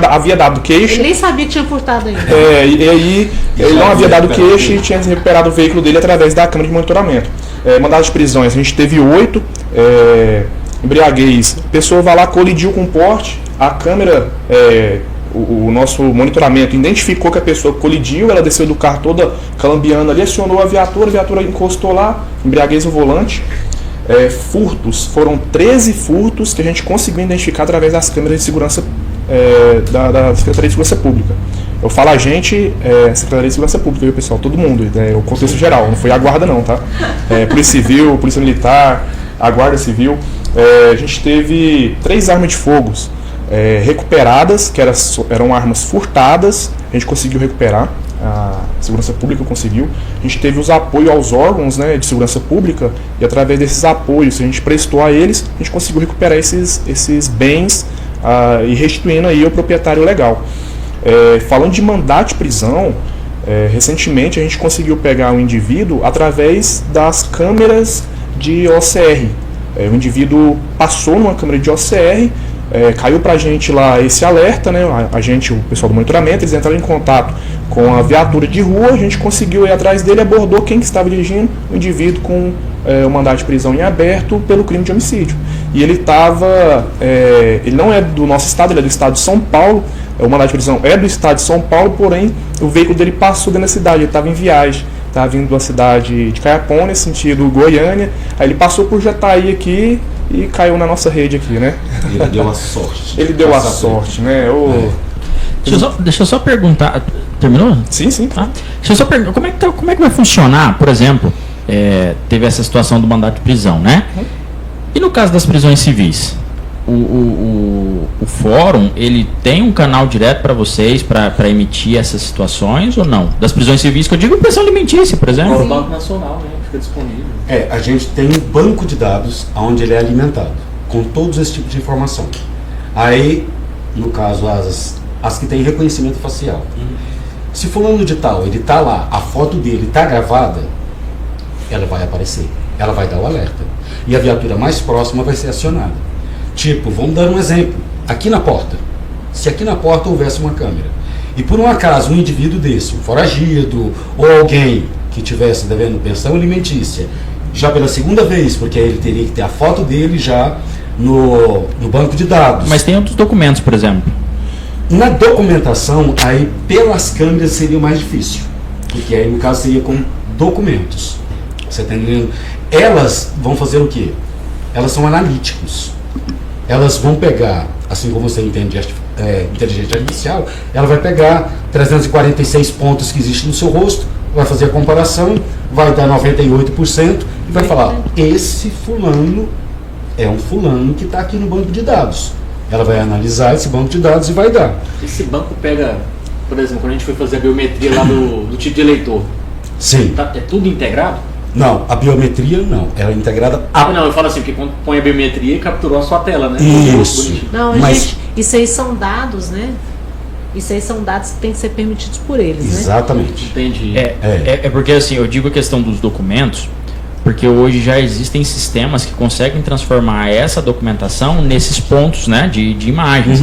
havia dado queixa. Ele nem sabia que tinha furtado ainda. E aí ele não havia dado queixa e tinha recuperado o veículo dele através da câmera de monitoramento. Mandados de prisões, a gente teve 8. Embriaguez, a pessoa vai lá, colidiu com o porte, a câmera... O nosso monitoramento identificou que a pessoa colidiu, ela desceu do carro toda calambiando ali, acionou a viatura encostou lá, embriaguez no volante. Furtos, foram 13 furtos que a gente conseguiu identificar através das câmeras de segurança da Secretaria de Segurança Pública. Eu falo a gente, Secretaria de Segurança Pública, viu, pessoal? Todo mundo, o contexto geral, não foi a guarda não, tá? Polícia Civil, Polícia Militar, a Guarda Civil. A gente teve 3 armas de fogo recuperadas, que eram armas furtadas, a gente conseguiu recuperar, a Segurança Pública conseguiu. A gente teve os apoios aos órgãos, né, de segurança pública, e através desses apoios, a gente prestou a eles, a gente conseguiu recuperar esses bens e restituindo aí ao proprietário legal. Falando de mandado de prisão, recentemente a gente conseguiu pegar um indivíduo através das câmeras de OCR. O indivíduo passou numa câmera de OCR, caiu pra gente lá esse alerta, né? O pessoal do monitoramento, eles entraram em contato com a viatura de rua, a gente conseguiu ir atrás dele, abordou quem que estava dirigindo, o indivíduo com o mandado de prisão em aberto pelo crime de homicídio. E ele ele não é do nosso estado, ele é do estado de São Paulo, o mandado de prisão é do estado de São Paulo, porém o veículo dele passou dentro da cidade, ele estava em viagem, estava vindo da cidade de Caiapônia, sentido Goiânia, aí ele passou por Jataí aqui e caiu na nossa rede aqui, né? Ele deu a sorte. Ele deu a sorte, né? Deixa eu só perguntar. Terminou? Sim. Ah, deixa eu só perguntar, como é que vai funcionar, por exemplo, teve essa situação do mandado de prisão, né? E no caso das prisões civis? O fórum, ele tem um canal direto para vocês para emitir essas situações ou não? Das prisões civis, que eu digo pensão alimentícia, por exemplo. O Banco Nacional, né? Fica disponível. A gente tem um banco de dados onde ele é alimentado, com todos esses tipos de informação. Aí, no caso, as que têm reconhecimento facial. Se fulano de tal, ele tá lá, a foto dele tá gravada, ela vai aparecer, ela vai dar o alerta. E a viatura mais próxima vai ser acionada. Tipo, vamos dar um exemplo, aqui na porta. Se aqui na porta houvesse uma câmera, e por um acaso um indivíduo desse, um foragido, ou alguém que estivesse devendo pensão alimentícia, já pela segunda vez, porque ele teria que ter a foto dele já no banco de dados. Mas tem outros documentos, por exemplo. Na documentação, aí pelas câmeras seria mais difícil, porque aí no caso seria com documentos. Você está entendendo? Elas vão fazer o quê? Elas são analíticos. Elas vão pegar, assim como você entende inteligência artificial, ela vai pegar 346 pontos que existem no seu rosto, vai fazer a comparação, vai dar 98% e vai falar, esse fulano é um fulano que está aqui no banco de dados. Ela vai analisar esse banco de dados e vai dar. Esse banco pega, por exemplo, quando a gente foi fazer a biometria lá do título de eleitor. Sim. É tudo integrado? Não, a biometria não. Ela é integrada Não, eu falo assim, porque quando põe a biometria, capturou a sua tela, né? Isso. Não, mas gente, isso aí são dados, né? Isso aí são dados que têm que ser permitidos por eles, exatamente. né? Entendi. É porque assim, eu digo a questão dos documentos, porque hoje já existem sistemas que conseguem transformar essa documentação nesses pontos, né, de imagens.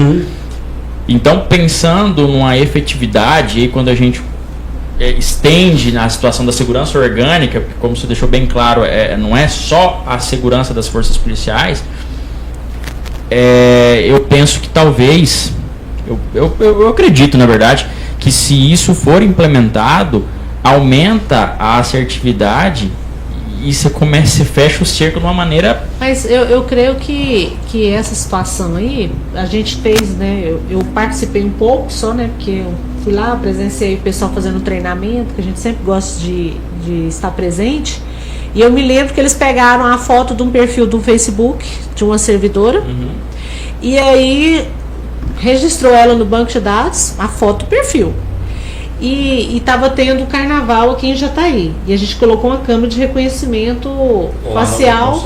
Então, pensando numa efetividade, e quando a gente estende na situação da segurança orgânica, porque como você deixou bem claro, não é só a segurança das forças policiais, eu penso que talvez, eu acredito na verdade, que se isso for implementado, aumenta a assertividade e você fecha o cerco de uma maneira... Mas eu creio que essa situação aí, a gente fez, né, eu participei um pouco só, né, porque eu fui lá, presenciei o pessoal fazendo treinamento, que a gente sempre gosta de estar presente, e eu me lembro que eles pegaram a foto de um perfil do Facebook, de uma servidora, e aí registrou ela no banco de dados, a foto do perfil. E estava tendo carnaval aqui em Jataí. E a gente colocou uma câmera de reconhecimento facial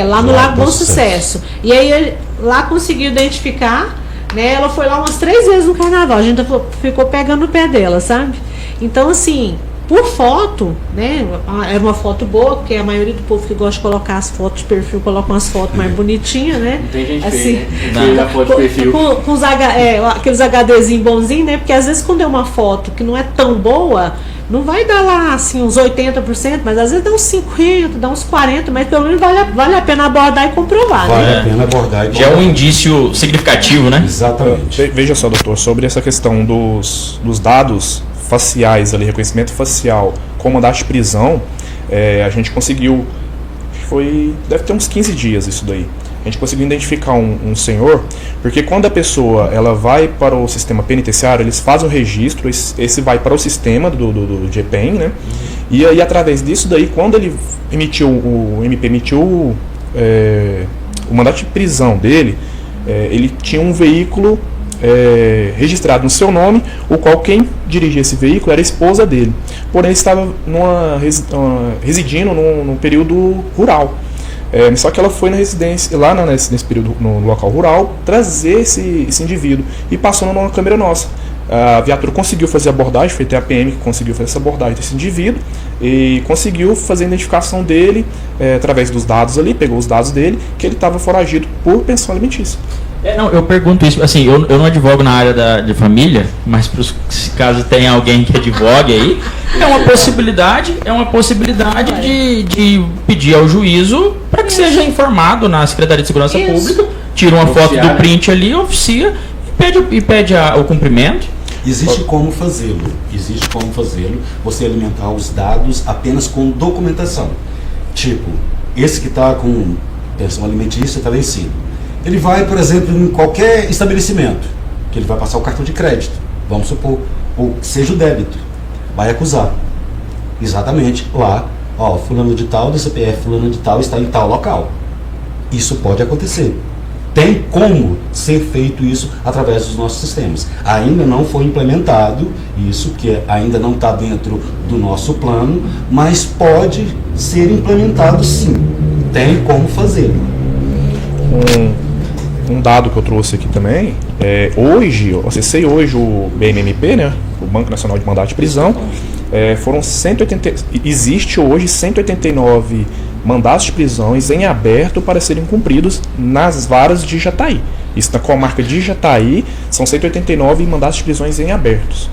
lá no Lago Bom Sucesso. E aí lá conseguiu identificar, né? Ela foi lá umas 3 vezes no carnaval. A gente ficou pegando o pé dela, sabe? Então, assim, por foto, né? Era uma foto boa, porque a maioria do povo que gosta de colocar as fotos de perfil coloca umas fotos mais bonitinhas, né? Não tem gente assim, feia, né? Foto de perfil. Com os aqueles HDzinhos bonzinhos, né? Porque às vezes quando é uma foto que não é tão boa, não vai dar lá assim uns 80%, mas às vezes dá uns 50%, dá uns 40%, mas pelo menos vale a pena abordar e comprovar. Vale né? a pena abordar. Já é um indício significativo, né? Exatamente. Veja só, doutor, sobre essa questão dos dados faciais ali, reconhecimento facial com mandado de prisão, a gente conseguiu deve ter uns 15 dias isso daí. A gente conseguiu identificar um senhor, porque quando a pessoa ela vai para o sistema penitenciário, eles fazem o registro, esse vai para o sistema do GPEM, né? E aí, através disso daí, quando ele o MP emitiu o mandato de prisão dele, ele tinha um veículo registrado no seu nome, o qual quem dirigia esse veículo era a esposa dele. Porém, ele estava residindo num período rural. Só que ela foi na residência, lá nesse período, no local rural, trazer esse indivíduo e passou numa câmera nossa. A viatura conseguiu fazer a abordagem, foi até a PM que conseguiu fazer essa abordagem desse indivíduo e conseguiu fazer a identificação dele através dos dados ali, pegou os dados dele, que ele estava foragido por pensão alimentícia. Não, eu pergunto isso, assim, eu não advogo na área de família, mas caso tenha alguém que advogue aí, é uma possibilidade de pedir ao juízo para que seja informado na Secretaria de Segurança Pública, tira uma foto do print ali, oficia e pede o cumprimento. Existe como fazê-lo, você alimentar os dados apenas com documentação. Tipo, esse que está com pensão alimentícia está vencido. Ele vai, por exemplo, em qualquer estabelecimento, que ele vai passar o cartão de crédito, vamos supor, ou seja o débito, vai acusar. Exatamente, lá, fulano de tal, do CPF fulano de tal, está em tal local. Isso pode acontecer. Tem como ser feito isso através dos nossos sistemas. Ainda não foi implementado isso, que ainda não está dentro do nosso plano, mas pode ser implementado sim. Tem como fazer. Um dado que eu trouxe aqui também, eu acessei hoje o BMMP, né, o Banco Nacional de Mandato de Prisão, existe hoje 189 mandatos de prisões em aberto para serem cumpridos nas varas de Jataí. Isso na comarca de Jataí, são 189 mandatos de prisões em abertos.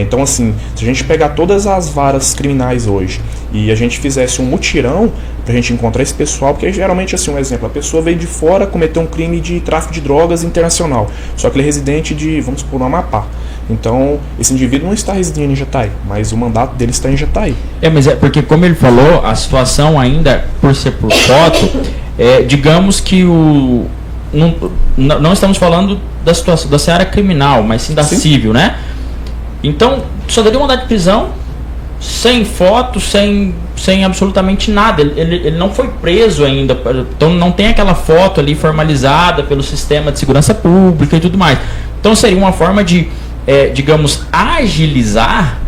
Então, assim, se a gente pegar todas as varas criminais hoje e a gente fizesse um mutirão pra gente encontrar esse pessoal, porque geralmente, assim, um exemplo, a pessoa veio de fora, cometeu um crime de tráfico de drogas internacional, só que ele é residente de, vamos supor, no Amapá. Então, esse indivíduo não está residindo em Jataí, mas o mandato dele está em Jataí. Mas porque, como ele falou, a situação ainda, por ser por foto, digamos que não estamos falando da situação da seara criminal, mas sim da civil, né? Então, só daria mandado de prisão, sem foto, sem absolutamente nada. Ele não foi preso ainda, então não tem aquela foto ali formalizada pelo sistema de segurança pública e tudo mais. Então seria uma forma de, digamos, agilizar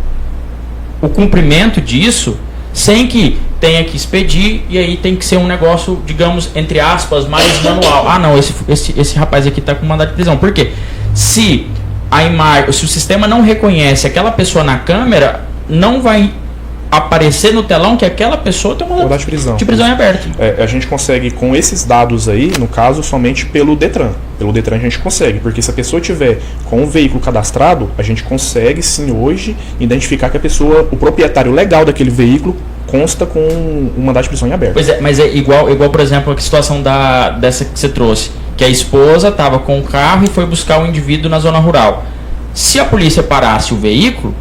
o cumprimento disso, sem que tenha que expedir, e aí tem que ser um negócio, digamos, entre aspas, mais manual. Não, esse rapaz aqui está com mandado de prisão. Por quê? Se o sistema não reconhece aquela pessoa na câmera, não vai aparecer no telão que aquela pessoa tem um mandato de prisão em aberto. A gente consegue com esses dados aí, no caso, somente pelo Detran. Pelo Detran a gente consegue, porque se a pessoa tiver com o veículo cadastrado, a gente consegue sim hoje identificar que a pessoa, o proprietário legal daquele veículo, consta com um mandato de prisão em aberto. Pois é, mas é igual, por exemplo, a situação dessa que você trouxe, que a esposa estava com o carro e foi buscar um indivíduo na zona rural. Se a polícia parasse o veículo,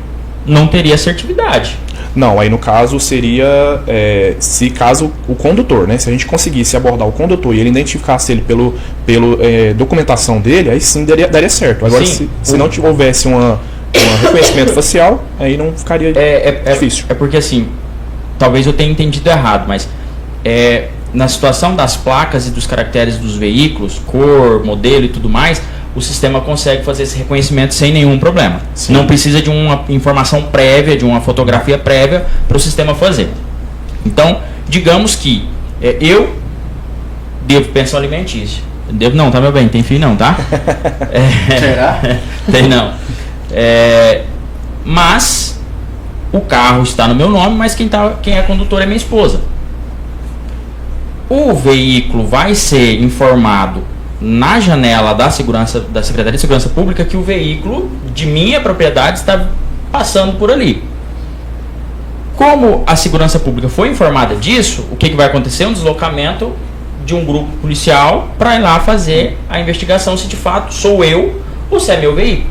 não teria assertividade. Não, aí no caso seria, se caso o condutor, né? Se a gente conseguisse abordar o condutor e ele identificasse ele pelo documentação dele, aí sim daria certo. Agora, se não houvesse um reconhecimento facial, aí não ficaria difícil. É porque assim, talvez eu tenha entendido errado, mas na situação das placas e dos caracteres dos veículos, cor, modelo e tudo mais, o sistema consegue fazer esse reconhecimento sem nenhum problema. Sim. Não precisa de uma informação prévia, de uma fotografia prévia para o sistema fazer. Então, digamos que eu devo pensão alimentícia. Devo não, tá, meu bem? Tem fim não, tá? Será? Tem não. Mas o carro está no meu nome, mas quem é condutor é minha esposa. O veículo vai ser informado na janela da Secretaria de Segurança Pública que o veículo de minha propriedade está passando por ali. Como a Segurança Pública foi informada disso, o que vai acontecer? Um deslocamento de um grupo policial para ir lá fazer a investigação se de fato sou eu ou se é meu veículo.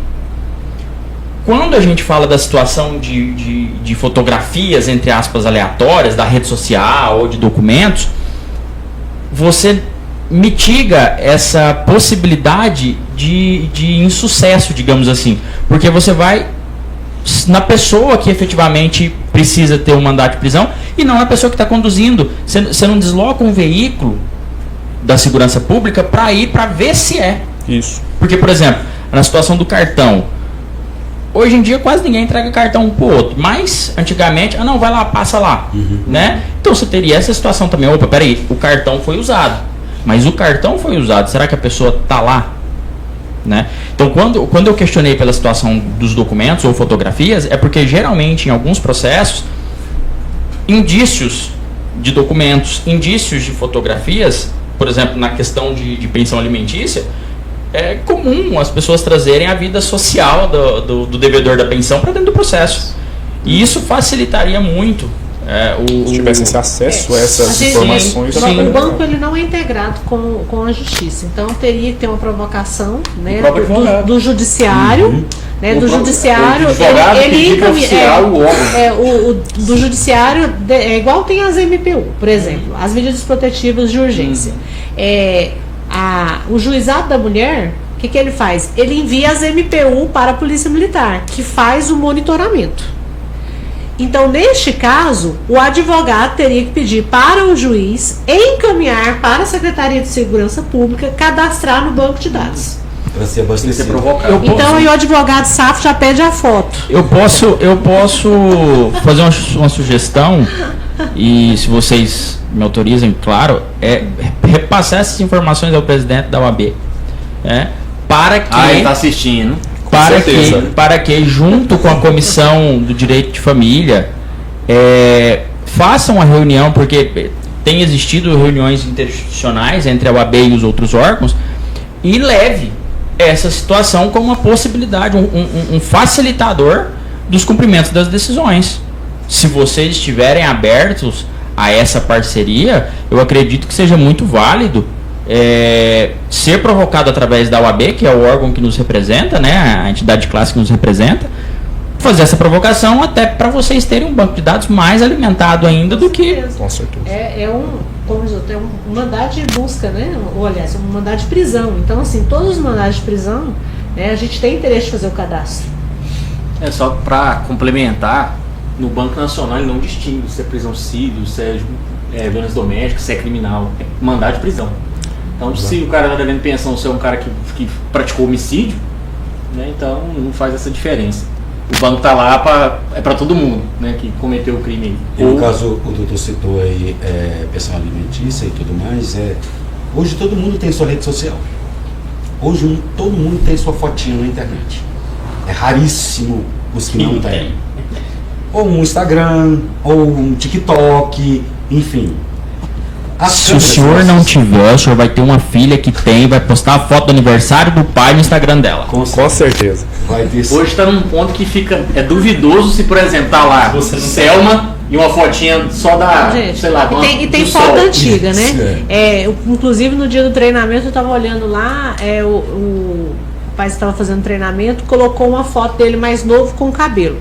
Quando a gente fala da situação de fotografias, entre aspas, aleatórias, da rede social ou de documentos, você mitiga essa possibilidade de insucesso, digamos assim. Porque você vai na pessoa que efetivamente precisa ter um mandato de prisão e não na pessoa que está conduzindo. Você não desloca um veículo da segurança pública para ir para ver se é. Isso. Porque, por exemplo, na situação do cartão, hoje em dia quase ninguém entrega cartão um pro outro, mas antigamente, não, vai lá, passa lá, né? Então você teria essa situação também. Opa, peraí, o cartão foi usado, mas o cartão foi usado, será que a pessoa tá lá? Né? Então, quando eu questionei pela situação dos documentos ou fotografias, é porque geralmente em alguns processos, indícios de documentos, indícios de fotografias, por exemplo, na questão de pensão alimentícia, é comum as pessoas trazerem a vida social do devedor da pensão para dentro do processo. E isso facilitaria muito. Se tivesse esse acesso a essas informações. O banco ele não é integrado com a justiça, então teria que ter uma provocação, né, do judiciário, né, do judiciário ele encaminha, do judiciário é igual tem as MPU, por exemplo, as medidas protetivas de urgência. O juizado da mulher, o que ele faz? Ele envia as MPU para a Polícia Militar, que faz o monitoramento. Então, neste caso, o advogado teria que pedir para o juiz encaminhar para a Secretaria de Segurança Pública, cadastrar no banco de dados. Para ser abastecido. Então, aí o advogado safo já pede a foto. Eu posso fazer uma sugestão, e se vocês me autorizem, claro, repassar essas informações ao presidente da OAB. Para que... ele está assistindo. Para que, junto com a Comissão do Direito de Família, façam uma reunião, porque tem existido reuniões interinstitucionais entre a OAB e os outros órgãos, e leve essa situação como uma possibilidade, um facilitador dos cumprimentos das decisões. Se vocês estiverem abertos a essa parceria, eu acredito que seja muito válido ser provocado através da OAB, que é o órgão que nos representa, né, a entidade de classe que nos representa, fazer essa provocação até para vocês terem um banco de dados mais alimentado ainda do que... Com certeza. Um mandado de busca, né? Ou, aliás, um mandado de prisão. Então, assim, todos os mandados de prisão, né, a gente tem interesse de fazer o cadastro. Só para complementar, no Banco Nacional ele não distingue se é prisão civil, se é violência doméstica, se é criminal. É mandado de prisão. Então, se o cara está devendo pensão, se é um cara que praticou homicídio, né, então não faz essa diferença. O banco está lá para todo mundo, né, que cometeu o crime. E no caso, o doutor citou aí pensão alimentícia e tudo mais, hoje todo mundo tem sua rede social. Hoje todo mundo tem sua fotinha na internet. É raríssimo os que não têm. Ou um Instagram, ou um TikTok, enfim. Se o senhor não tiver, o senhor vai ter uma filha que tem, vai postar a foto do aniversário do pai no Instagram dela. Com certeza. Vai ter... Hoje está num ponto que é duvidoso se, por exemplo, tá lá Selma e uma fotinha só da, sei lá, e tem foto sol antiga, né? Inclusive no dia do treinamento eu estava olhando lá, o pai estava fazendo treinamento, colocou uma foto dele mais novo com cabelo,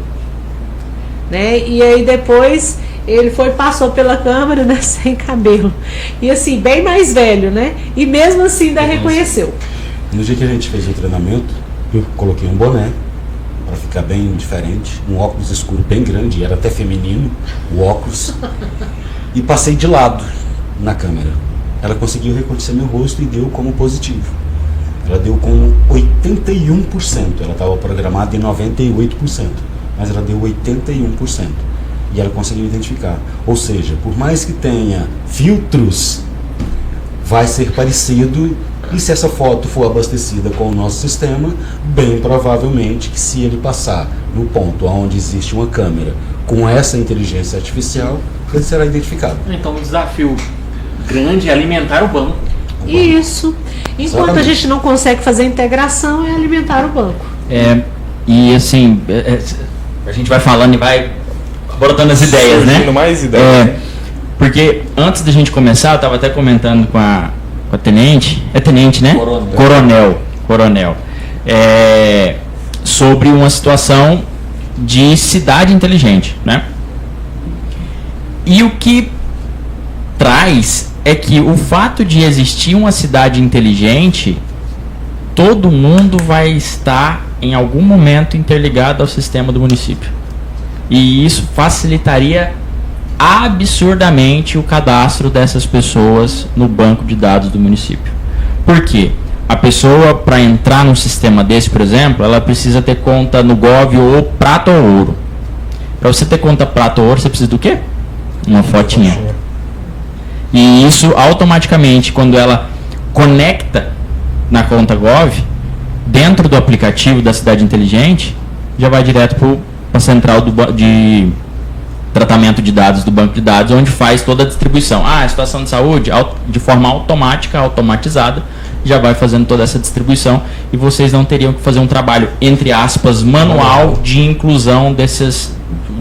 né? E aí depois ele passou pela câmera, né, sem cabelo. E assim, bem mais velho, né? E mesmo assim ainda reconheceu. No dia que a gente fez o treinamento, eu coloquei um boné para ficar bem diferente, um óculos escuro bem grande, era até feminino o óculos, e passei de lado na câmera. Ela conseguiu reconhecer meu rosto e deu como positivo. Ela deu com 81%, ela estava programada em 98%, mas ela deu 81%. E ela conseguiu identificar. Ou seja, por mais que tenha filtros, vai ser parecido. E se essa foto for abastecida com o nosso sistema, bem provavelmente que se ele passar no ponto onde existe uma câmera com essa inteligência artificial, ele será identificado. Então o desafio grande é alimentar o banco. Isso. Enquanto a gente não consegue fazer a integração, é alimentar o banco. E assim, a gente vai falando e vai brotando as ideias, né? Mais ideias. Porque antes da gente começar, eu estava até comentando com a tenente, tenente, né? Coronel. Sobre uma situação de cidade inteligente, né? E o que traz é que o fato de existir uma cidade inteligente, todo mundo vai estar em algum momento interligado ao sistema do município. E isso facilitaria absurdamente o cadastro dessas pessoas no banco de dados do município. Por quê? A pessoa, para entrar num sistema desse, por exemplo, ela precisa ter conta no Gov ou prata ou ouro. Para você ter conta prata ou ouro, você precisa do quê? Uma fotinha. E isso automaticamente, quando ela conecta na conta Gov, dentro do aplicativo da Cidade Inteligente, já vai direto para a central de tratamento de dados do banco de dados, onde faz toda a distribuição. A situação de saúde, de forma automática, automatizada, já vai fazendo toda essa distribuição e vocês não teriam que fazer um trabalho, entre aspas, manual de inclusão desses,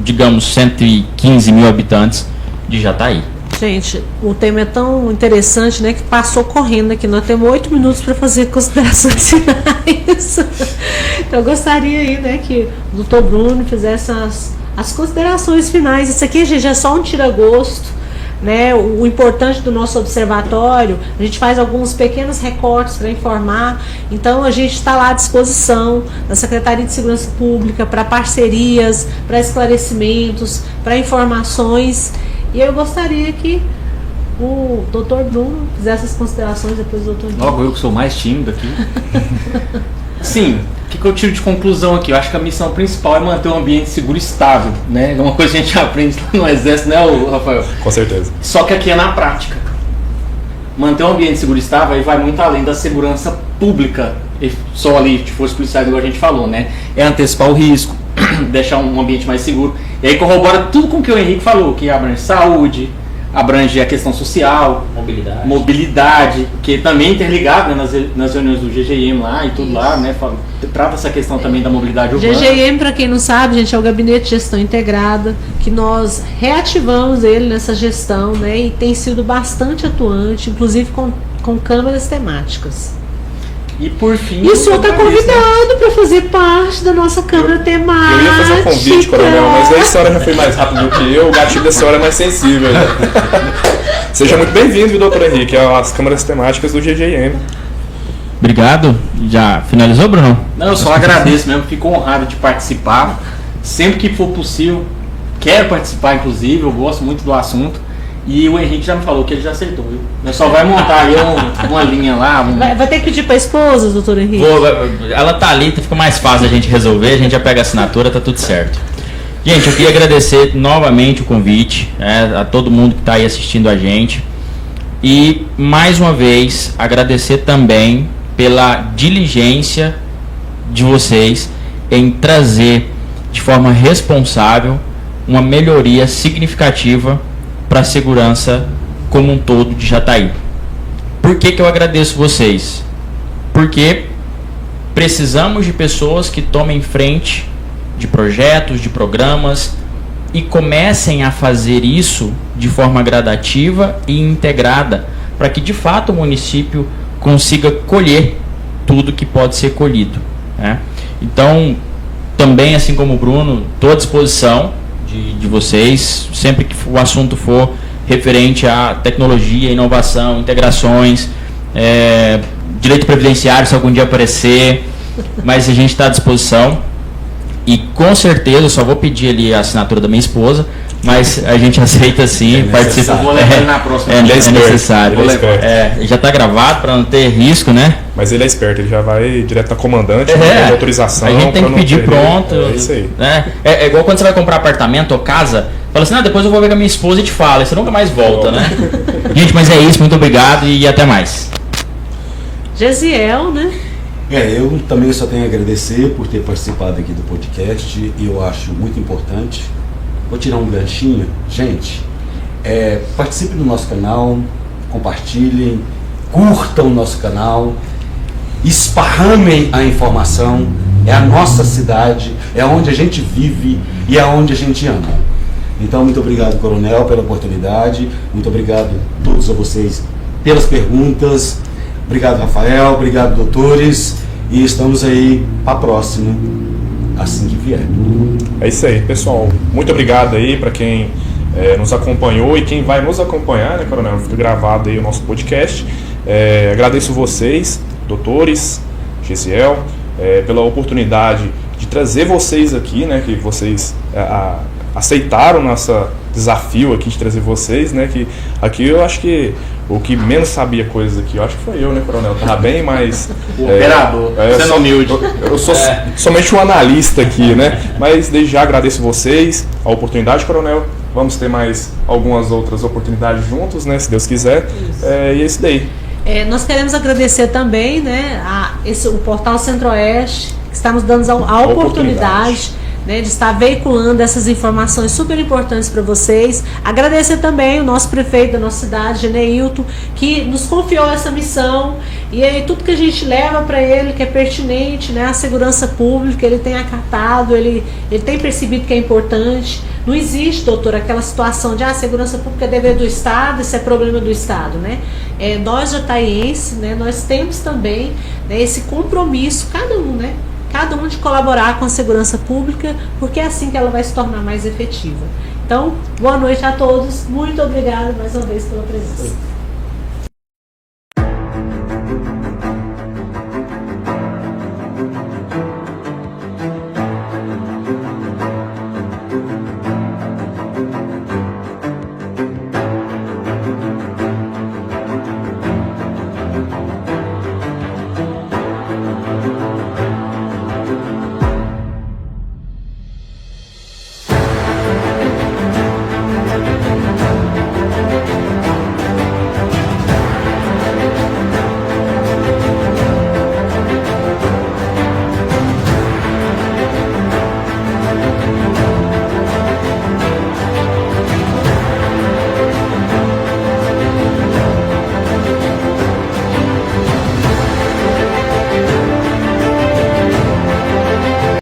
digamos, 115 mil habitantes de Jataí. Gente, o tema é tão interessante, né, que passou correndo aqui. Nós temos 8 minutos para fazer considerações finais. Então, eu gostaria aí, né, que o doutor Bruno fizesse as considerações finais. Isso aqui, gente, é só um tira-gosto, né? O importante do nosso observatório, a gente faz alguns pequenos recortes para informar. Então, a gente está lá à disposição da Secretaria de Segurança Pública para parcerias, para esclarecimentos, para informações. E eu gostaria que o doutor Bruno fizesse as considerações, depois do doutor Bruno. Logo eu que sou mais tímido aqui. Sim, o que eu tiro de conclusão aqui? Eu acho que a missão principal é manter um ambiente seguro e estável, né? É uma coisa que a gente aprende no Exército, né, Rafael? Com certeza. Só que aqui é na prática. Manter um ambiente seguro e estável aí vai muito além da segurança pública, só ali de força policial, igual a gente falou, né? É antecipar o risco, deixar um ambiente mais seguro. E aí corrobora tudo com o que o Henrique falou, que abrange saúde, abrange a questão social, mobilidade, que também é interligado, né, nas reuniões do GGM lá e tudo lá, né? Trata essa questão também da mobilidade urbana. GGM, para quem não sabe, gente, é o Gabinete de Gestão Integrada, que nós reativamos ele nessa gestão, né? E tem sido bastante atuante, inclusive com câmeras temáticas. E por fim... E o senhor está convidado para fazer parte da nossa câmara temática. Eu ia fazer um convite, coronel, mas aí a senhora já foi mais rápido do que eu, o gatilho da senhora é mais sensível. Né? Seja muito bem-vindo, doutor Henrique, às câmaras temáticas do GGM. Obrigado. Já finalizou, Bruno? Não, eu só agradeço mesmo, fico honrado de participar. Sempre que for possível, quero participar, inclusive, eu gosto muito do assunto. E o Henrique já me falou que ele já aceitou, viu? Nós só vai montar aí uma linha lá. Vai ter que pedir para a esposa, doutor Henrique? Ela tá ali, fica mais fácil a gente resolver, a gente já pega a assinatura, tá tudo certo. Gente, eu queria agradecer novamente o convite, a todo mundo que está aí assistindo a gente. E, mais uma vez, agradecer também pela diligência de vocês em trazer de forma responsável uma melhoria significativa para a segurança como um todo de Jataí. Por que eu agradeço vocês? Porque precisamos de pessoas que tomem frente de projetos, de programas e comecem a fazer isso de forma gradativa e integrada, para que de fato o município consiga colher tudo que pode ser colhido, né? Então, também, assim como o Bruno, estou à disposição de vocês, sempre que o assunto for referente à tecnologia, inovação, integrações, direito previdenciário, se algum dia aparecer, mas a gente está à disposição. E com certeza, eu só vou pedir ali a assinatura da minha esposa, mas a gente aceita sim, participa. Vou levar ele na próxima. É necessário. Já está gravado para não ter risco, né? Mas ele é esperto, ele já vai direto na comandante, na autorização. A gente tem que pedir pronto. É isso aí. Né? É igual quando você vai comprar apartamento ou casa, fala assim, depois eu vou ver com a minha esposa e te falo, e você nunca mais volta, né? Gente, mas é isso, muito obrigado e até mais. Gesiel, né? Eu também só tenho a agradecer por ter participado aqui do podcast, e eu acho muito importante. Vou tirar um ganchinho. Gente, participe do nosso canal, compartilhem, curtam o nosso canal, esparramem a informação. É a nossa cidade, é onde a gente vive e é onde a gente ama. Então, muito obrigado, coronel, pela oportunidade. Muito obrigado a todos vocês pelas perguntas. Obrigado, Rafael. Obrigado, doutores. E estamos aí para a próxima, assim que vier. É isso aí, pessoal. Muito obrigado aí para quem nos acompanhou e quem vai nos acompanhar, né, Coronel? Fica gravado aí o nosso podcast. Agradeço vocês, doutores, Gesiel, pela oportunidade de trazer vocês aqui, né, que vocês aceitaram nosso desafio aqui de trazer vocês, né, que aqui eu acho que o que menos sabia coisas aqui, eu acho que foi eu, né, Coronel? Tava bem, mas... O operador, sendo humilde. Eu sou somente um analista aqui, né? Mas desde já agradeço vocês, a oportunidade, Coronel. Vamos ter mais algumas outras oportunidades juntos, né, se Deus quiser. E é isso daí. Nós queremos agradecer também, né, o Portal Centro-Oeste, que está nos dando a oportunidade, né, de estar veiculando essas informações super importantes para vocês. Agradecer também o nosso prefeito da nossa cidade, Geneilton, que nos confiou essa missão, e aí tudo que a gente leva para ele, que é pertinente, né, a segurança pública, ele tem acatado, ele tem percebido que é importante. Não existe, doutor, aquela situação de segurança pública é dever do Estado, isso é problema do Estado, né? Nós jataienses, né, nós temos também, né, esse compromisso, cada um de colaborar com a segurança pública, porque é assim que ela vai se tornar mais efetiva. Então, boa noite a todos, muito obrigada mais uma vez pela presença.